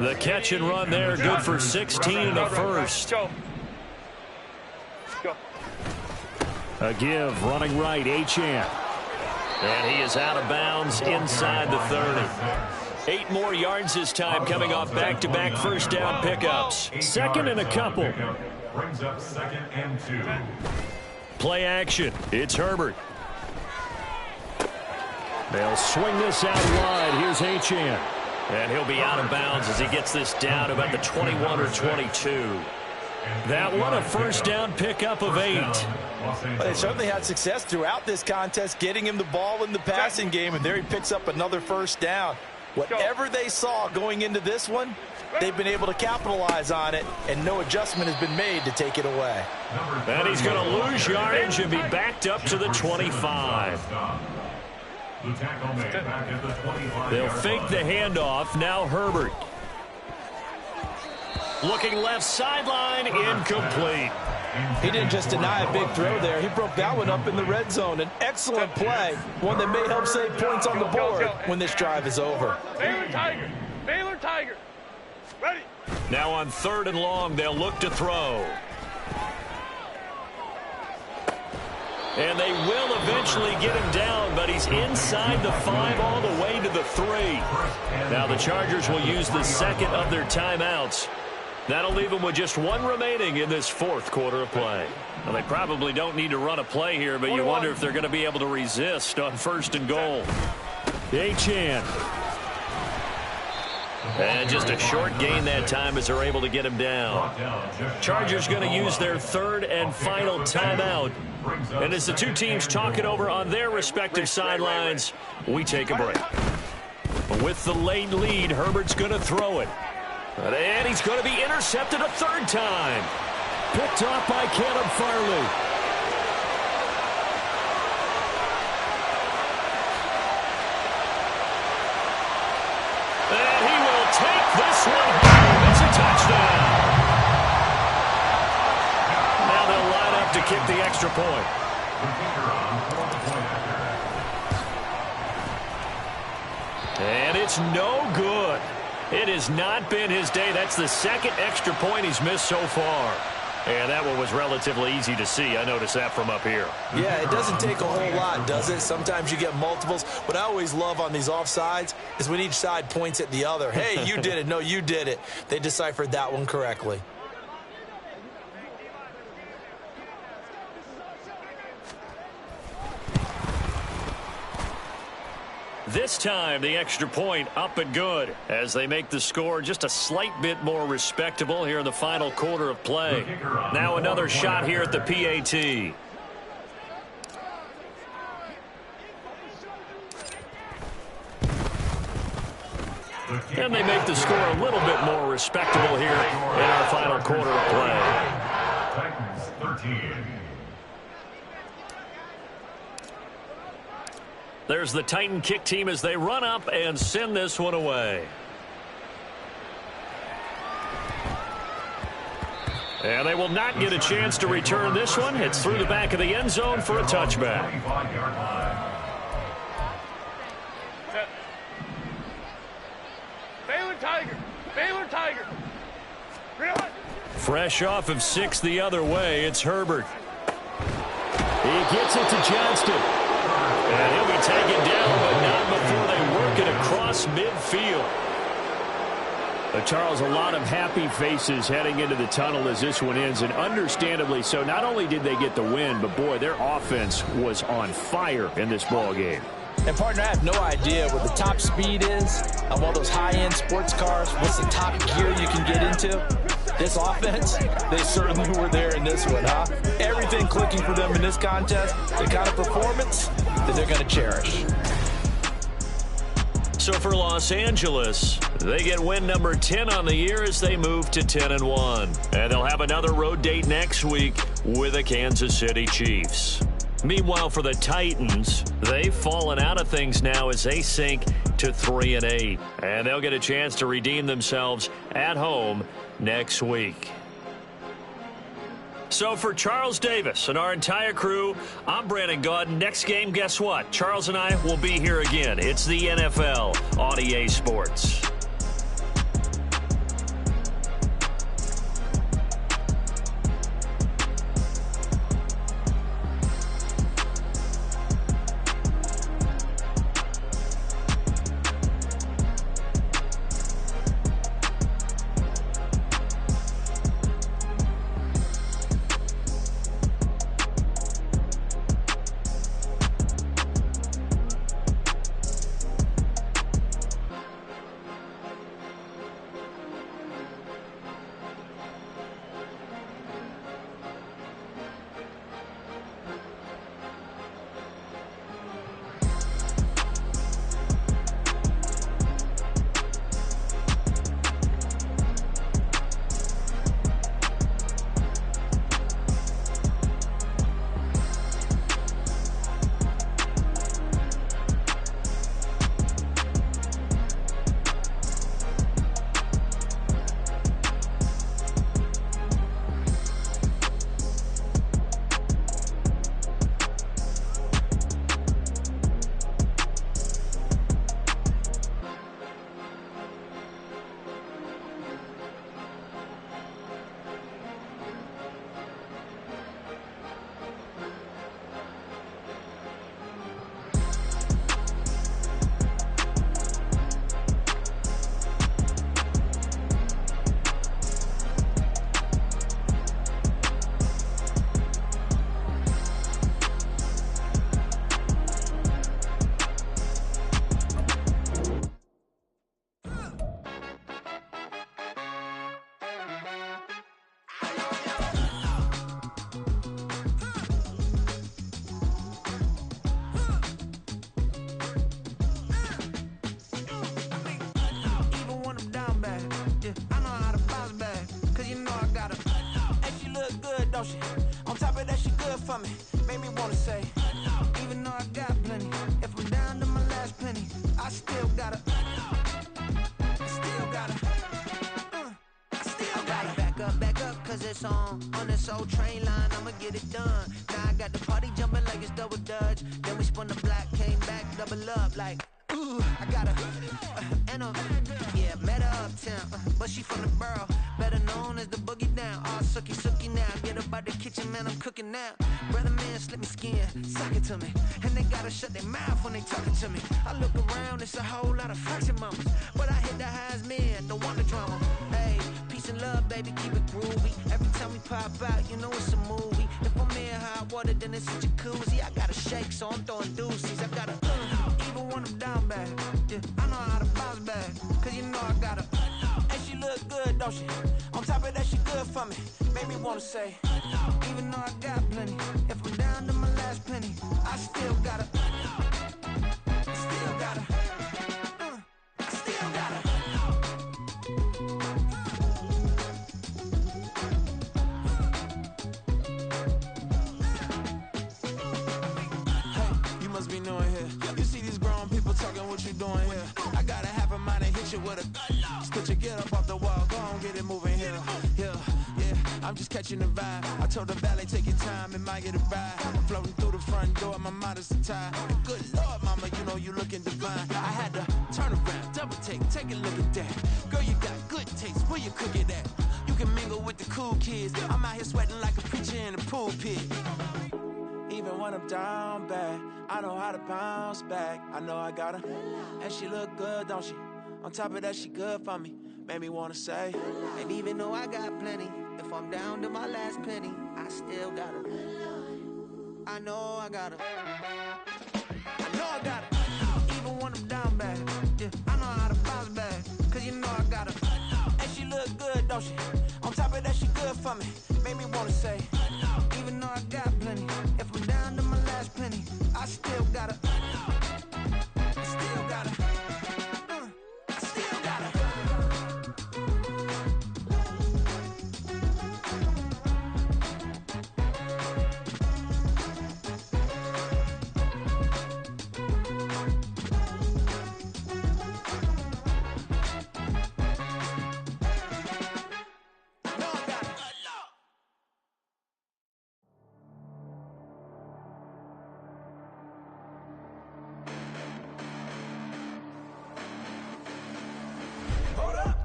The catch and run there, good for 16 in the first. A give, running right, Achane. And he is out of bounds inside the 30. 8 more yards this time coming off back-to-back first down pickups. 2nd and a couple. Brings up 2nd and 2. Play action. It's Herbert. They'll swing this out wide. Here's Achane. And he'll be out of bounds as he gets this down about the 21 or 22. That one a first down pickup of 8. They certainly had success throughout this contest, getting him the ball in the passing game, and there he picks up another first down. Whatever they saw going into this one, they've been able to capitalize on it, and no adjustment has been made to take it away. And he's going to lose yardage and be backed up to the 25. They'll fake the handoff. Now Herbert. Looking left sideline, incomplete. He didn't just deny a big throw there. He broke that one up in the red zone. An excellent play, one that may help save points on the board when this drive is over. Baylor Tiger. Baylor Tiger. Ready. Now on 3rd and long, they'll look to throw. And they will eventually get him down, but he's inside the 5 all the way to the 3. Now the Chargers will use the second of their timeouts. That'll leave them with just 1 remaining in this 4th quarter of play. Well, they probably don't need to run a play here, but you wonder if they're going to be able to resist on 1st and goal. Achane. And just a short gain that time as they're able to get him down. Chargers going to use their 3rd and final timeout. And as the two teams talk it over on their respective sidelines, we take a break. With the late lead, Herbert's going to throw it. And he's going to be intercepted a 3rd time. Picked off by Caleb Farley. And he will take this one home. It's a touchdown. Now they'll line up to kick the extra point. And it's no good. It has not been his day. That's the 2nd extra point he's missed so far. And that one was relatively easy to see. I noticed that from up here. Yeah, it doesn't take a whole lot, does it? Sometimes you get multiples. What I always love on these offsides is when each side points at the other. Hey, you did it. No, you did it. They deciphered that one correctly. This time, the extra point up and good as they make the score just a slight bit more respectable here in the final quarter of play. Now another shot here at the PAT. And they make the score a little bit more respectable here in our final quarter of play. Titans 13. There's the Titan kick team as they run up and send this one away. And they will not get a chance to return this one. It's through the back of the end zone for a touchback. Baylor Tiger. Baylor Tiger. Fresh off of 6 the other way, it's Herbert. He gets it to Johnston. And he'll be taken down, but not before they work it across midfield. Charles, a lot of happy faces heading into the tunnel as this one ends, and understandably so. Not only did they get the win, but boy, their offense was on fire in this ball game. And partner, I have no idea what the top speed is on one of those high-end sports cars. What's the top gear you can get into? This offense, they certainly were there in this one, huh? Everything clicking for them in this contest, the kind of performance that they're going to cherish. So for Los Angeles, they get win number 10 on the year as they move to 10-1. And they'll have another road date next week with the Kansas City Chiefs. Meanwhile, for the Titans, they've fallen out of things now as they sink to 3-8. And they'll get a chance to redeem themselves at home next week. So for Charles Davis and our entire crew, I'm Brandon Gaudin. Next game, guess what? Charles and I will be here again. It's the NFL on EA Sports. song on this old train line, I'ma get it done. Now I got the party jumping like it's double dutch. Then we spun the block, came back, double up like, ooh, I got a, and a, yeah, met her uptown, but she from the borough, better known as the boogie down. All sookie now, get up out the kitchen, man, I'm cooking now. Brother man, slip me skin, suck it to me, and they gotta shut their mouth when they talking to me. I look around, it's a whole lot of flexing mamas, but I hit the highs, man, don't want the drama. Hey, peace and love, baby, keep it groovy. Every time we pop out, you know it's a movie. If I'm in hot water, then it's a jacuzzi. I gotta shake, so I'm throwing deuces. I gotta, even when I'm down bad, yeah, I know how to bounce back, cause you know I gotta, and she look good, don't she? On top of that, she good for me, made me wanna say, even though I got plenty, if I'm down to my last penny, I still gotta, I still gotta. Be knowing here. You see these grown people talking, what you doing here? I gotta have a mind and hit you with a Could you get up off the wall, go on, get it moving here. Yeah, I'm just catching the vibe. I told the valet, take your time, it might get a ride. I'm floating through the front door, my modest attire. Good Lord, mama, you know you looking divine. I had to turn around, double take a look at that. Girl, you got good taste, where you cook it at? You can mingle with the cool kids. I'm out here sweating like a preacher in the pulpit. Even when I'm down bad, I know how to bounce back. I know I got her, and she look good, don't she? On top of that, she good for me, made me wanna say. And even though I got plenty, if I'm down to my last penny, I still got her. I know I got her. I know I got her. Even when I'm down bad, yeah, I know how to bounce back, cause you know I got her. And she look good, don't she? On top of that, she good for me, made me wanna say. Even though I got plenty, if I'm down to my last penny, I still gotta, I still gotta, I still gotta.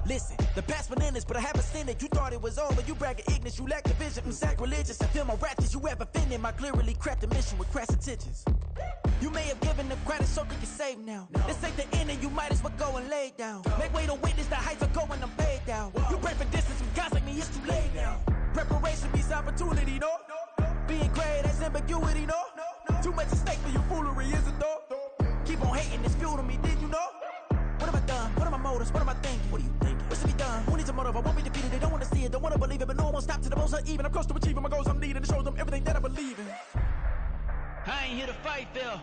Listen, the past bananas, but I haven't seen it. You thought it was over, you bragging ignorance, you lack the vision. I'm sacrilegious, I feel my ratchets, you have offended my clearly crafted mission with crass intentions. You may have given them credit so they can save now. This ain't the end and you might as well go and lay down. Make way to witness the heights are going, I'm paid down. You pray for distance from guys like me, it's too late now. Preparation beats opportunity, no? Being great, that's ambiguity, no? Too much at stake for your foolery, is it though? Keep on hating, it's fuel to me, did you know? What have I done? What are my motives? What am I thinking? What are you thinking? What's to be done? Who needs a motive? I won't be defeated. They don't want to see it, don't want to believe it, but no one will stop to the most uneven. I'm close to achieving my goals. I'm needing to show them everything that I believe in. I ain't here to fight, Phil.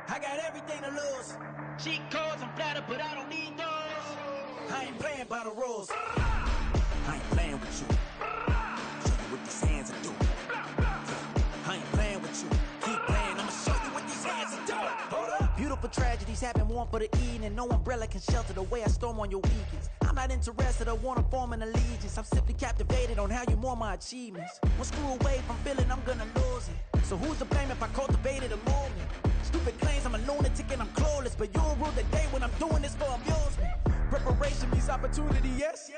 I got everything to lose. Cheat codes, I'm flattered, but I don't need those. I ain't playing by the rules. I ain't playing with you. Show you what these hands are doing. I ain't playing with you. Keep playing, I'ma show you what these hands are doing. Hold up. Beautiful tragedies happen, one for the evening. No umbrella can shelter the way I storm on your weekends. I'm not interested, I wanna form an allegiance. I'm simply captivated on how you more my achievements. One screw away from feeling I'm gonna lose it. So who's to blame if I cultivated a movement? Stupid claims I'm a lunatic and I'm clueless, but you'll rule the day when I'm doing this for amusement. Preparation means opportunity, yes.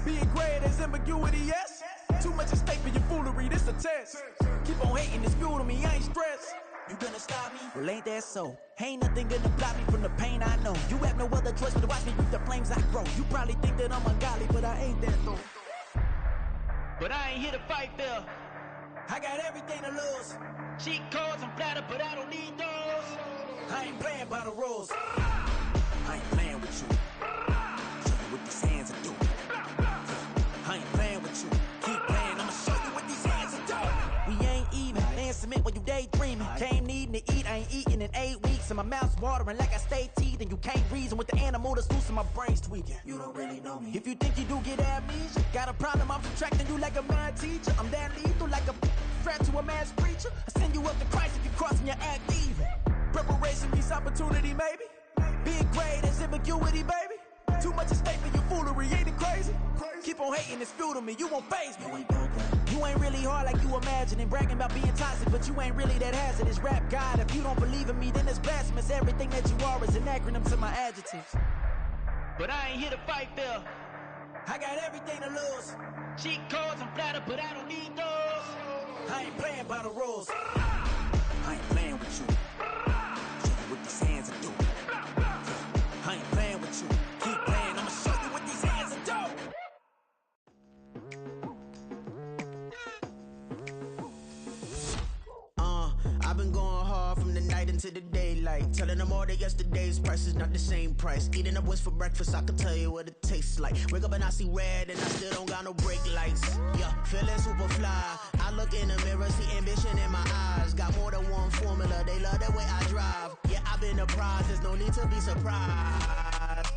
Being great is ambiguity, yes. Too much at stake for your foolery, this a test. Keep on hating, it's fuel to me, I ain't stressed. You gonna stop me? Well, ain't that so? Ain't nothing gonna block me from the pain I know. You have no other choice but to watch me reap the flames I grow. You probably think that I'm ungodly, but I ain't that though. But I ain't here to fight, Phil. I got everything to lose. Cheat codes, I'm flattered, but I don't need those. I ain't playing by the rules. I ain't playing with you. Show you what these hands are doing. I ain't playing with you. Keep playing, I'ma show you what these hands are doing. We ain't even. Laying cement when you daydreaming. Came needing to eat, I ain't eating in 8 weeks. And my mouth's watering like I stay teeth. And you can't reason with the animal that's loose and my brain's tweaking. You don't really know me. If you think you do get amnesia, got a problem, I'm subtracting you like a mad teacher. I'm that lethal like a threat to a mass preacher. I send you up to Christ if you crossing your act evil. Preparation means opportunity, maybe. Being great is ambiguity, baby. Too much at stake for your foolery, ain't it crazy? Keep keep on hating, it's fuel to me. You won't faze me. You ain't really hard like you imagining. Bragging about being toxic, but you ain't really that hazardous. Rap God, if you don't believe in me, then it's blasphemous. Everything that you are is an acronym to my adjectives. But I ain't here to fight fair. I got everything to lose. Cheat codes, I'm flattered, but I don't need those. I ain't playing by the rules. I ain't playing with you. Show you what these hands are doing. I ain't playing with you. Keep playing, I'ma show you what these hands are doing. I've been going hard from the night into the daylight. Telling them all that yesterday's price is not the same price. Eating up what's for breakfast, I can tell you what it tastes like. Wake up and I see red and I still don't got no brake lights. Yeah, feeling super fly. I look in the mirror, see ambition in my eyes. Got more than one formula, they love the way I drive. Yeah, I've been a prize, there's no need to be surprised.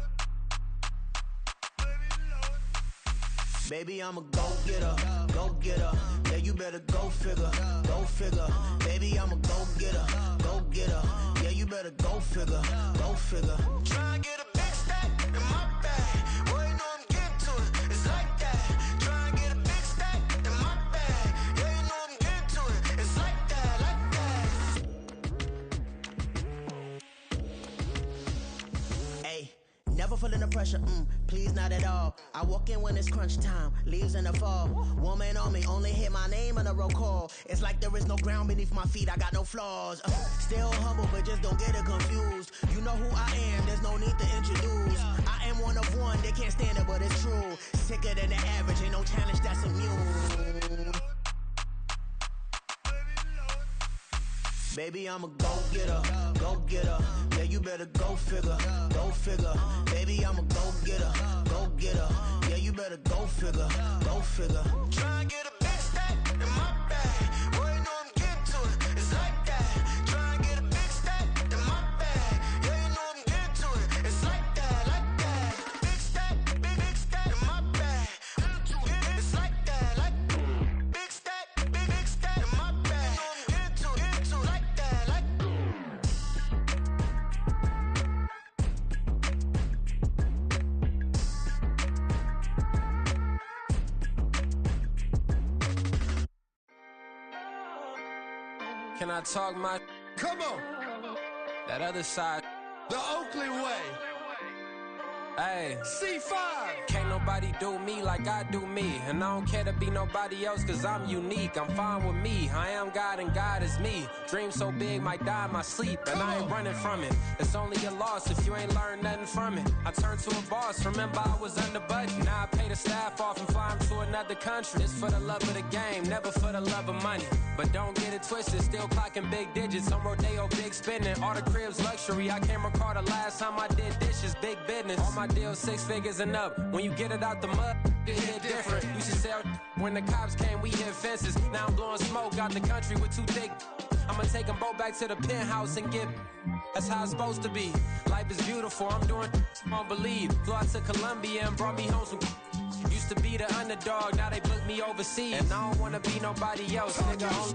Baby, I'm a go-getter, go-getter. Yeah, you better go figure, go figure. Baby, I'm a go-getter, go-getter. Yeah, you better go figure, go figure. Try and get a big stack in my bag. Boy, you know I'm getting to it, it's like that. Try and get a big stack in my bag. Yeah, you know I'm getting to it, it's like that, like that. Hey. Never feeling the pressure, please not at all. I walk in when it's crunch time, leaves in the fall. Woman on me, only hit my name on a roll call. It's like there is no ground beneath my feet, I got no flaws. Still humble, but just don't get it confused. You know who I am, there's no need to introduce. I am one of one, they can't stand it, but it's true. Sicker than the average, ain't no challenge that's immune. Baby, I'm a go-getter, go-getter. Yeah, you better go figure, go figure. Baby, I'm a go-getter, go-getter. Yeah, you better go figure, go figure. Try and get a big stack in my bag. Boy, you know I'm getting to it, it's like that. Try and get a big stack in my bag. Yeah, you know I'm getting to it, it's like that, like that. Big stack in my bag. It's like that, like big stack in my bag. You know I'm getting to it, like that, like. Can I talk my? Come on, That other side. the Oakley way. Hey. C5. Can't nobody do me like I do me. And I don't care to be nobody else cause I'm unique. I'm fine with me. I am God and God is me. Dream so big might die in my sleep. And I ain't running from it. It's only a loss if you ain't learned nothing from it. I turned to a boss. Remember I was under budget. Now I pay the staff off and fly them to another country. It's for the love of the game, never for the love of money. But don't get it twisted, still clocking big digits. On Rodeo, big spending. All the cribs luxury. I can't recall the last time I did dishes, big business. All my deals 6 figures and up. When you get it out the mud, it hit different. Used to sell when the cops came, we hit fences. Now I'm blowing smoke out the country with 2 thick. I'ma take them both back to the penthouse and get. That's how it's supposed to be. Life is beautiful, I'm doing I don't believe. Flew out to Colombia and brought me home some. Used to be the underdog, now they booked me overseas. And I don't wanna be nobody else, nigga.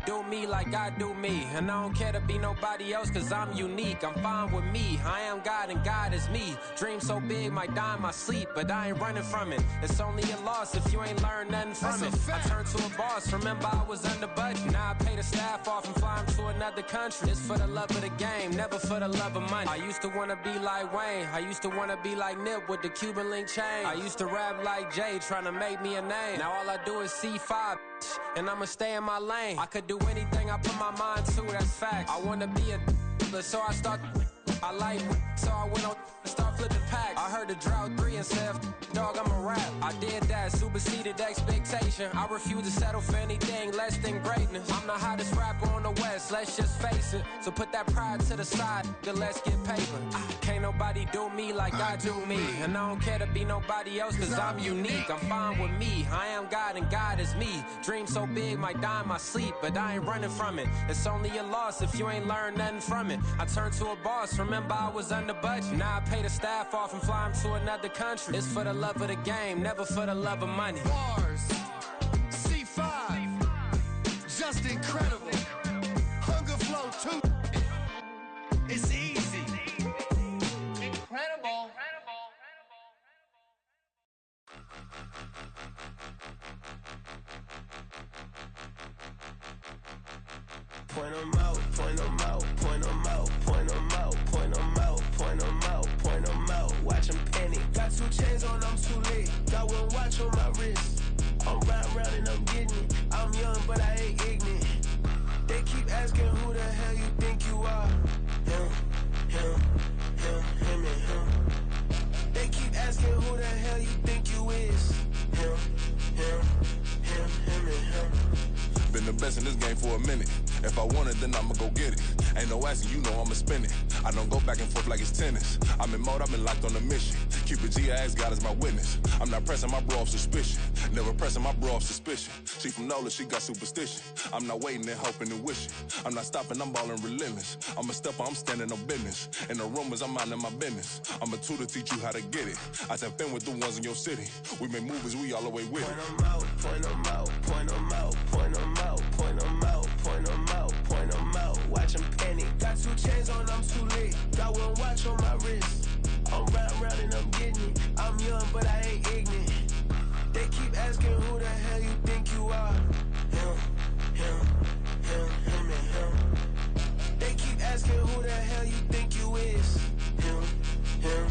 Do me like I do me. And I don't care to be nobody else cause I'm unique. I'm fine with me. I am God and God is me. Dream so big might die in my sleep, but I ain't running from it. It's only a loss if you ain't learned nothing from it. I turned to a boss. Remember I was under budget. Now I pay the staff off and fly them to another country. It's for the love of the game, never for the love of money. I used to wanna be like Wayne. I used to wanna be like Nip with the Cuban link chain. I used to rap like Jay, trying to make me a name. Now all I do is C5. And I'ma stay in my lane. I could do anything I put my mind to, that's facts. I wanna be a so I start. I like so I went on and start flipping packs. I heard the drought 3 and said, dog, I'm a rap. I did that, superseded expectation. I refuse to settle for anything less than greatness. I'm the hottest rapper on the West, let's just face it. So put that pride to the side, then let's get paper. Can't nobody do me like I do me. And I don't care to be nobody else cause I'm unique. I'm fine with me, I am God and God is me. Dream so big might die in my sleep, but I ain't running from it. It's only a loss if you ain't learned nothing from it. I turned to a boss, remember I was under budget. Now I pay the staff off and fly them to another country. It's for the love of the game, never for the love of money. Bars. C5. Just incredible. Hunger Flow 2. It's easy. Incredible. point them out, point them out, point them out, point them out, point them out, point them out, point them out. Watch them panic. Got 2 chains on, I'm too late. Got 1 watch on my wrist. I'm round and I'm getting it. I'm young, but I ain't ignorant. They keep asking who the hell you think you are. Him, and him. They keep asking who the hell you think you is. Him, and him. Been the best in this game for a minute. If I want it, then I'ma go get it. Ain't no asking, you know I'ma spin it. I don't go back and forth like it's tennis. I'm in mode, I've been locked on a mission. Keep it G, I ask God as my witness. I'm not pressing my bro off suspicion. Never pressing my bro off suspicion. She from Nola, she got superstition. I'm not waiting and hoping and wishing. I'm not stopping, I'm balling relentless. I'm a stepper, I'm standing on business. In the rumors, I'm minding my business. I'm a tutor, teach you how to get it. I tap in with the ones in your city. We make movies, we all the way with it. Point them out, point them out, point them out, point them out, point them out, point them out, point them out. Watch them panic. Got 2 chains on, I'm too late. Got 1 watch on my wrist. I'm round and I'm getting it. I'm young, but I ain't ignorant. They keep asking who the hell you think you are. Him, and him. They keep asking who the hell you think you is. Him, and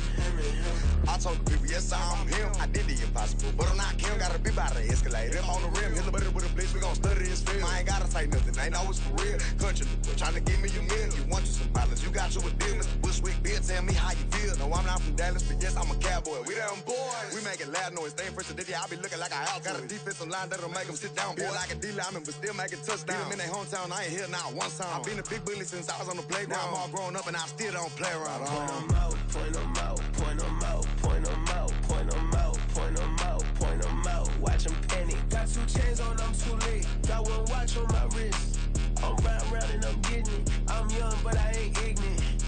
him. I told the people, yes, I'm him. I did the impossible, but I'm not him. Gotta be by the escalator. On the rim, hit the butter with a blitz. We gon' study this film. I ain't gotta say nothing. Ain't always for real. Country, tryna give me your meal. You want you some violence. You got you a deal, Mr. Bushwick. Bill, tell me how you feel. No, I'm not from Dallas, but yes, I'm a cowboy. We them boys. We making loud noise. Staying first today, I be looking like a house. Got a defensive line that'll make them sit down. Feel like a D-lineman, but still making touchdowns. Beat them in their hometown. I ain't here now one time. I've been a big bully since I was on the playground. Now I'm all grown up and I still don't play around. Point them out, point them out, point them out, point them out, point them out, point them out, point them out. Watch them panic. Got 2 chains on, I'm too late. Got 1 watch on my wrist. I'm round and I'm getting it. I'm young, but I ain't ignorant.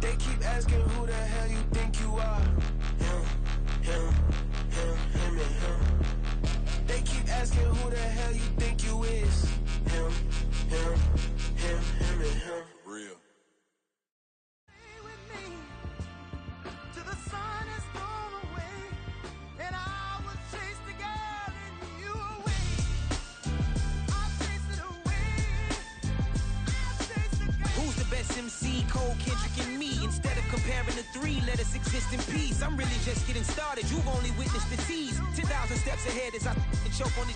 They keep asking who the hell you think you are. Him, and him. They keep asking who the hell you think you is. Him, and him. Real. MC, Cole, Kendrick, and me. Instead of comparing the 3, let us exist in peace. I'm really just getting started. You've only witnessed the tease. 10,000 steps ahead as I choke on it.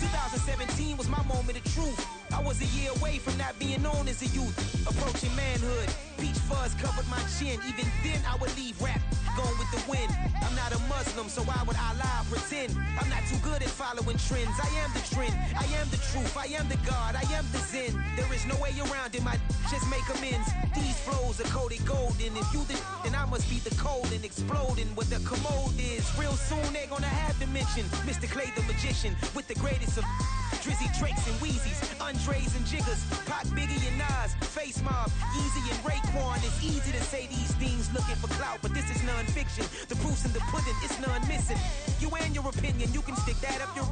2017 was my moment of truth. I was a year away from not being known as a youth. Approaching manhood. Peach fuzz covered my chin. Even then I would leave rap going with the wind. I'm not a Muslim, so why would Allah pretend? I'm not too good at following trends. I am the trend. I am the truth. I am the God. I am the Zen. There is no way around it. My just make amends. These flows are coated golden. If you then I must be the cold and exploding what the commode is. Real soon they're gonna have to mention Mr. Clay the magician with the greatest of Drizzy, Drakes, and Wheezies, Andres and Jiggers, Pac, Biggie, and Nas, Face Mob, Easy, and Raekwon. It's easy to say these things looking for clout, but this is non-fiction. The proof's in the pudding, it's none missing. You and your opinion, you can stick that up your...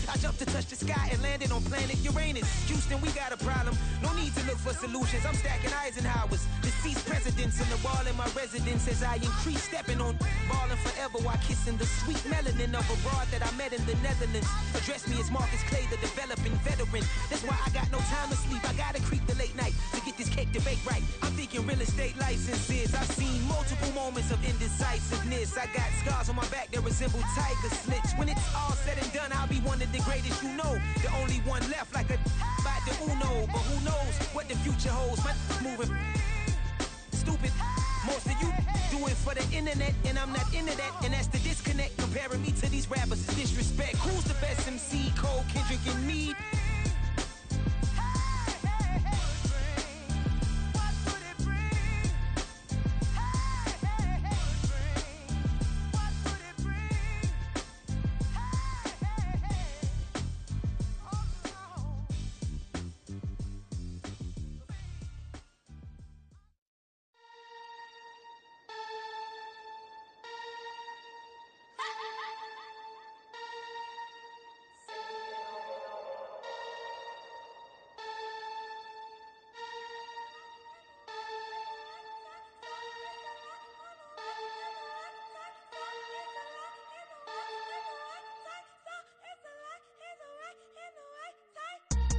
I jumped to touch the sky and landed on planet Uranus. Houston, we got a problem. No need to look for solutions. I'm stacking Eisenhowers. Deceased presidents in the wall in my residence as I increase stepping on ballin' forever while kissing the sweet melanin of a broad that I met in the Netherlands. Address me as Marcus Clay, the developing veteran. That's why I got no time to sleep. I gotta creep the late night to get this cake to bake right. I'm thinking real estate licenses. I've seen multiple moments of indecisiveness. I got scars on my back that resemble tiger slits. When it's all said and done, I'll be one of the greatest you know. The only one left like a by the Uno. But who knows what the future holds. My moving stupid. Most of you do it for the internet, and I'm not into that. And that's the disconnect. Comparing me to these rappers is disrespect. Who's the best MC? Cole, Kendrick, and me?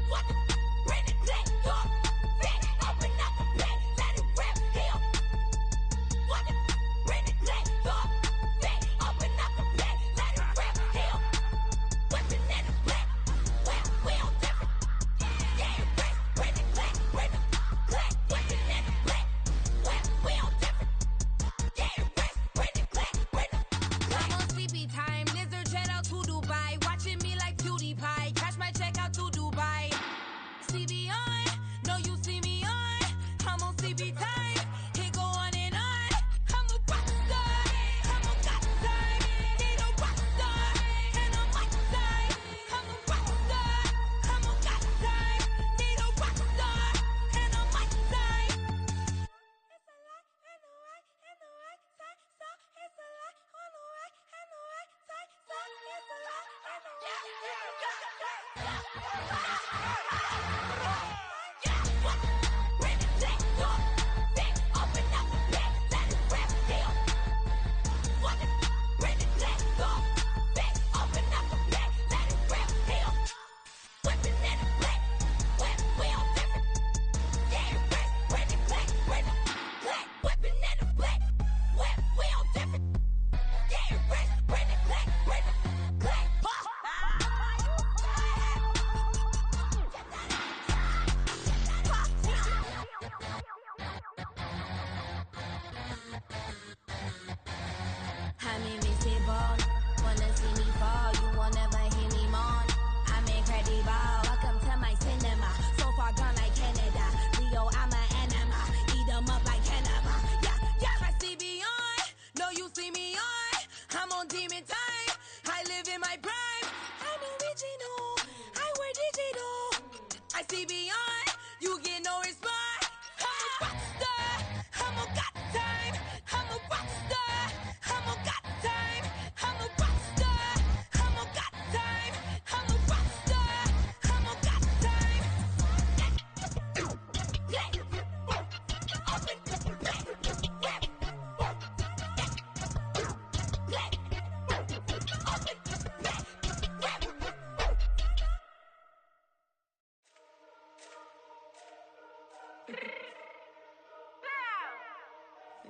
What? Bring it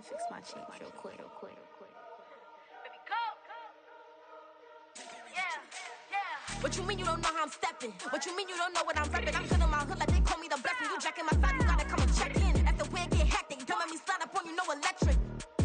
Fix my change real quick. Baby, go. Yeah. What you mean you don't know how I'm stepping? What you mean you don't know what I'm repping? I'm good in my hood like they call me the blessing. You jacking my side, you gotta come and check in. That's the way it get hectic. Don't let me slide up on you, no electric.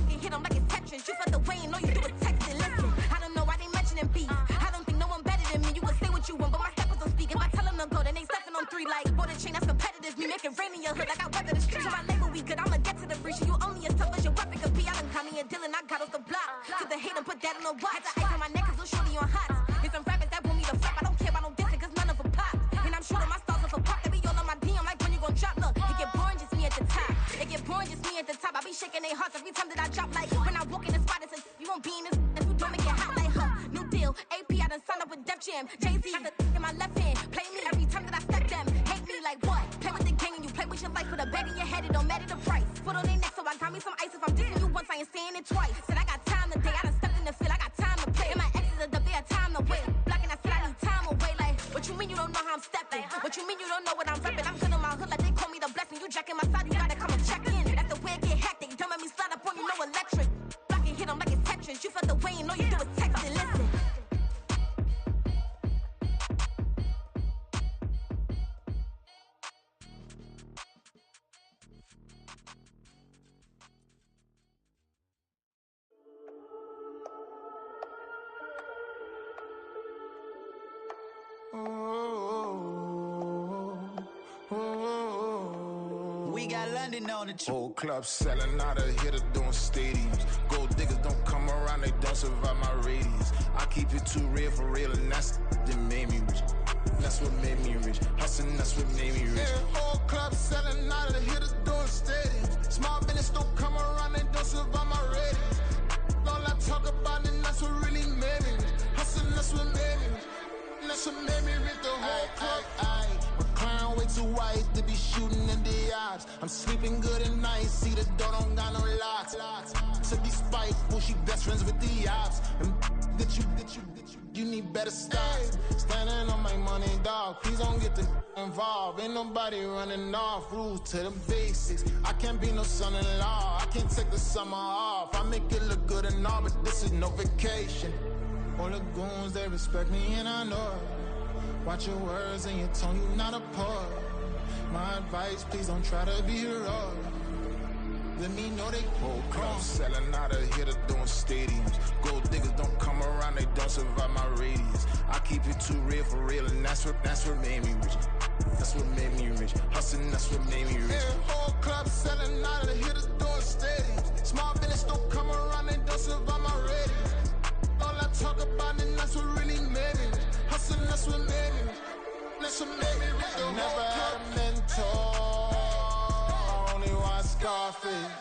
You hit them like it's Tetris. You felt the way and all you do is text it. Listen, I don't know why they mentioning beef. I don't think no one better than me. You can say what you want, but my steppers don't speak. If I tell them to go, then they stepping on 3 like border chain. That's competitive. Me making rain in your hood like I weather the streets. So my label we good. I'ma get to the breach. You only as tough as your weapon could be. I done call me a Dylan. I got off the block. To the hate and put that on the watch. Had the ice on my neck cause little shorty on hot. There's some rappers that want me to flop. I don't care about no dissing cause none of them pop. And I'm shooting my stars off a pop. They be all on my DM like when you gon' drop. Look, it get boring just me at the top. It get boring just me at the top. I be shaking their hearts every time that I drop. Like when I walk in the spot, it's a you won't be in this. If you don't make it hot like huh. New deal. AP I done signed up with Def Jam. Jay-Z got the in my left hand. Play me every time that I step them. Hate me like what? Play with the gang and you play with your life. Put a bag in your head, it don't matter the price. Foot on their neck, so I got me some ice. If I'm dissing you once, I ain't saying it twice. Said I got time today. I done stepped in the field. I got time to play. And my exes are the bare time to wait. Blocking, I said I need time away. Like, what you mean you don't know how I'm stepping? What you mean you don't know what I'm repping? I'm good in my hood like they call me the blessing. You jacking my side, you gotta come and check in. That's the way it get hectic. Don't let me slide up on you, no electric. Blocking, hit them like it's Tetris. You felt the way and all you do is text it. Listen. We got London on the trip. Whole club selling out of hitter doing stadiums. Gold diggers don't come around, they don't survive my radius. I keep it too real for real, and that's that made me rich. That's what made me rich. Hustling, that's what made me rich. Yeah, whole club selling out of hitters doing stadiums. Small business don't come around, they don't survive my radius. All I talk about, and that's what really made me rich. Hustling, that's what made me rich. That's what made me rich. The whole club. Recline way too white to be shooting in the eyes. I'm sleeping good at night, see the door don't got no locks. To be spiteful, she best friends with the ops. And you need better stocks. Standing on my money, dog. Please don't get the involved. Ain't nobody running off. Rules to the basics. I can't be no son-in-law. I can't take the summer off. I make it look good and all, but this is no vacation. All the goons, they respect me and I know it. Watch your words and your tone, you not a part. My advice, please don't try to be heroic. Let me know they whole club selling out of here to doing stadiums. Gold diggers don't come around, they don't survive my radius. I keep it too real for real, and that's what made me rich. That's what made me rich. Hustling, that's what made me rich. Yeah, whole club selling out of here to doing stadiums. Small business don't come around, they don't survive my radius. All I talk about, and that's what really made me rich. Hustling, that's what made me rich. That's what made me rich. Never had a mentor, only one Scarface.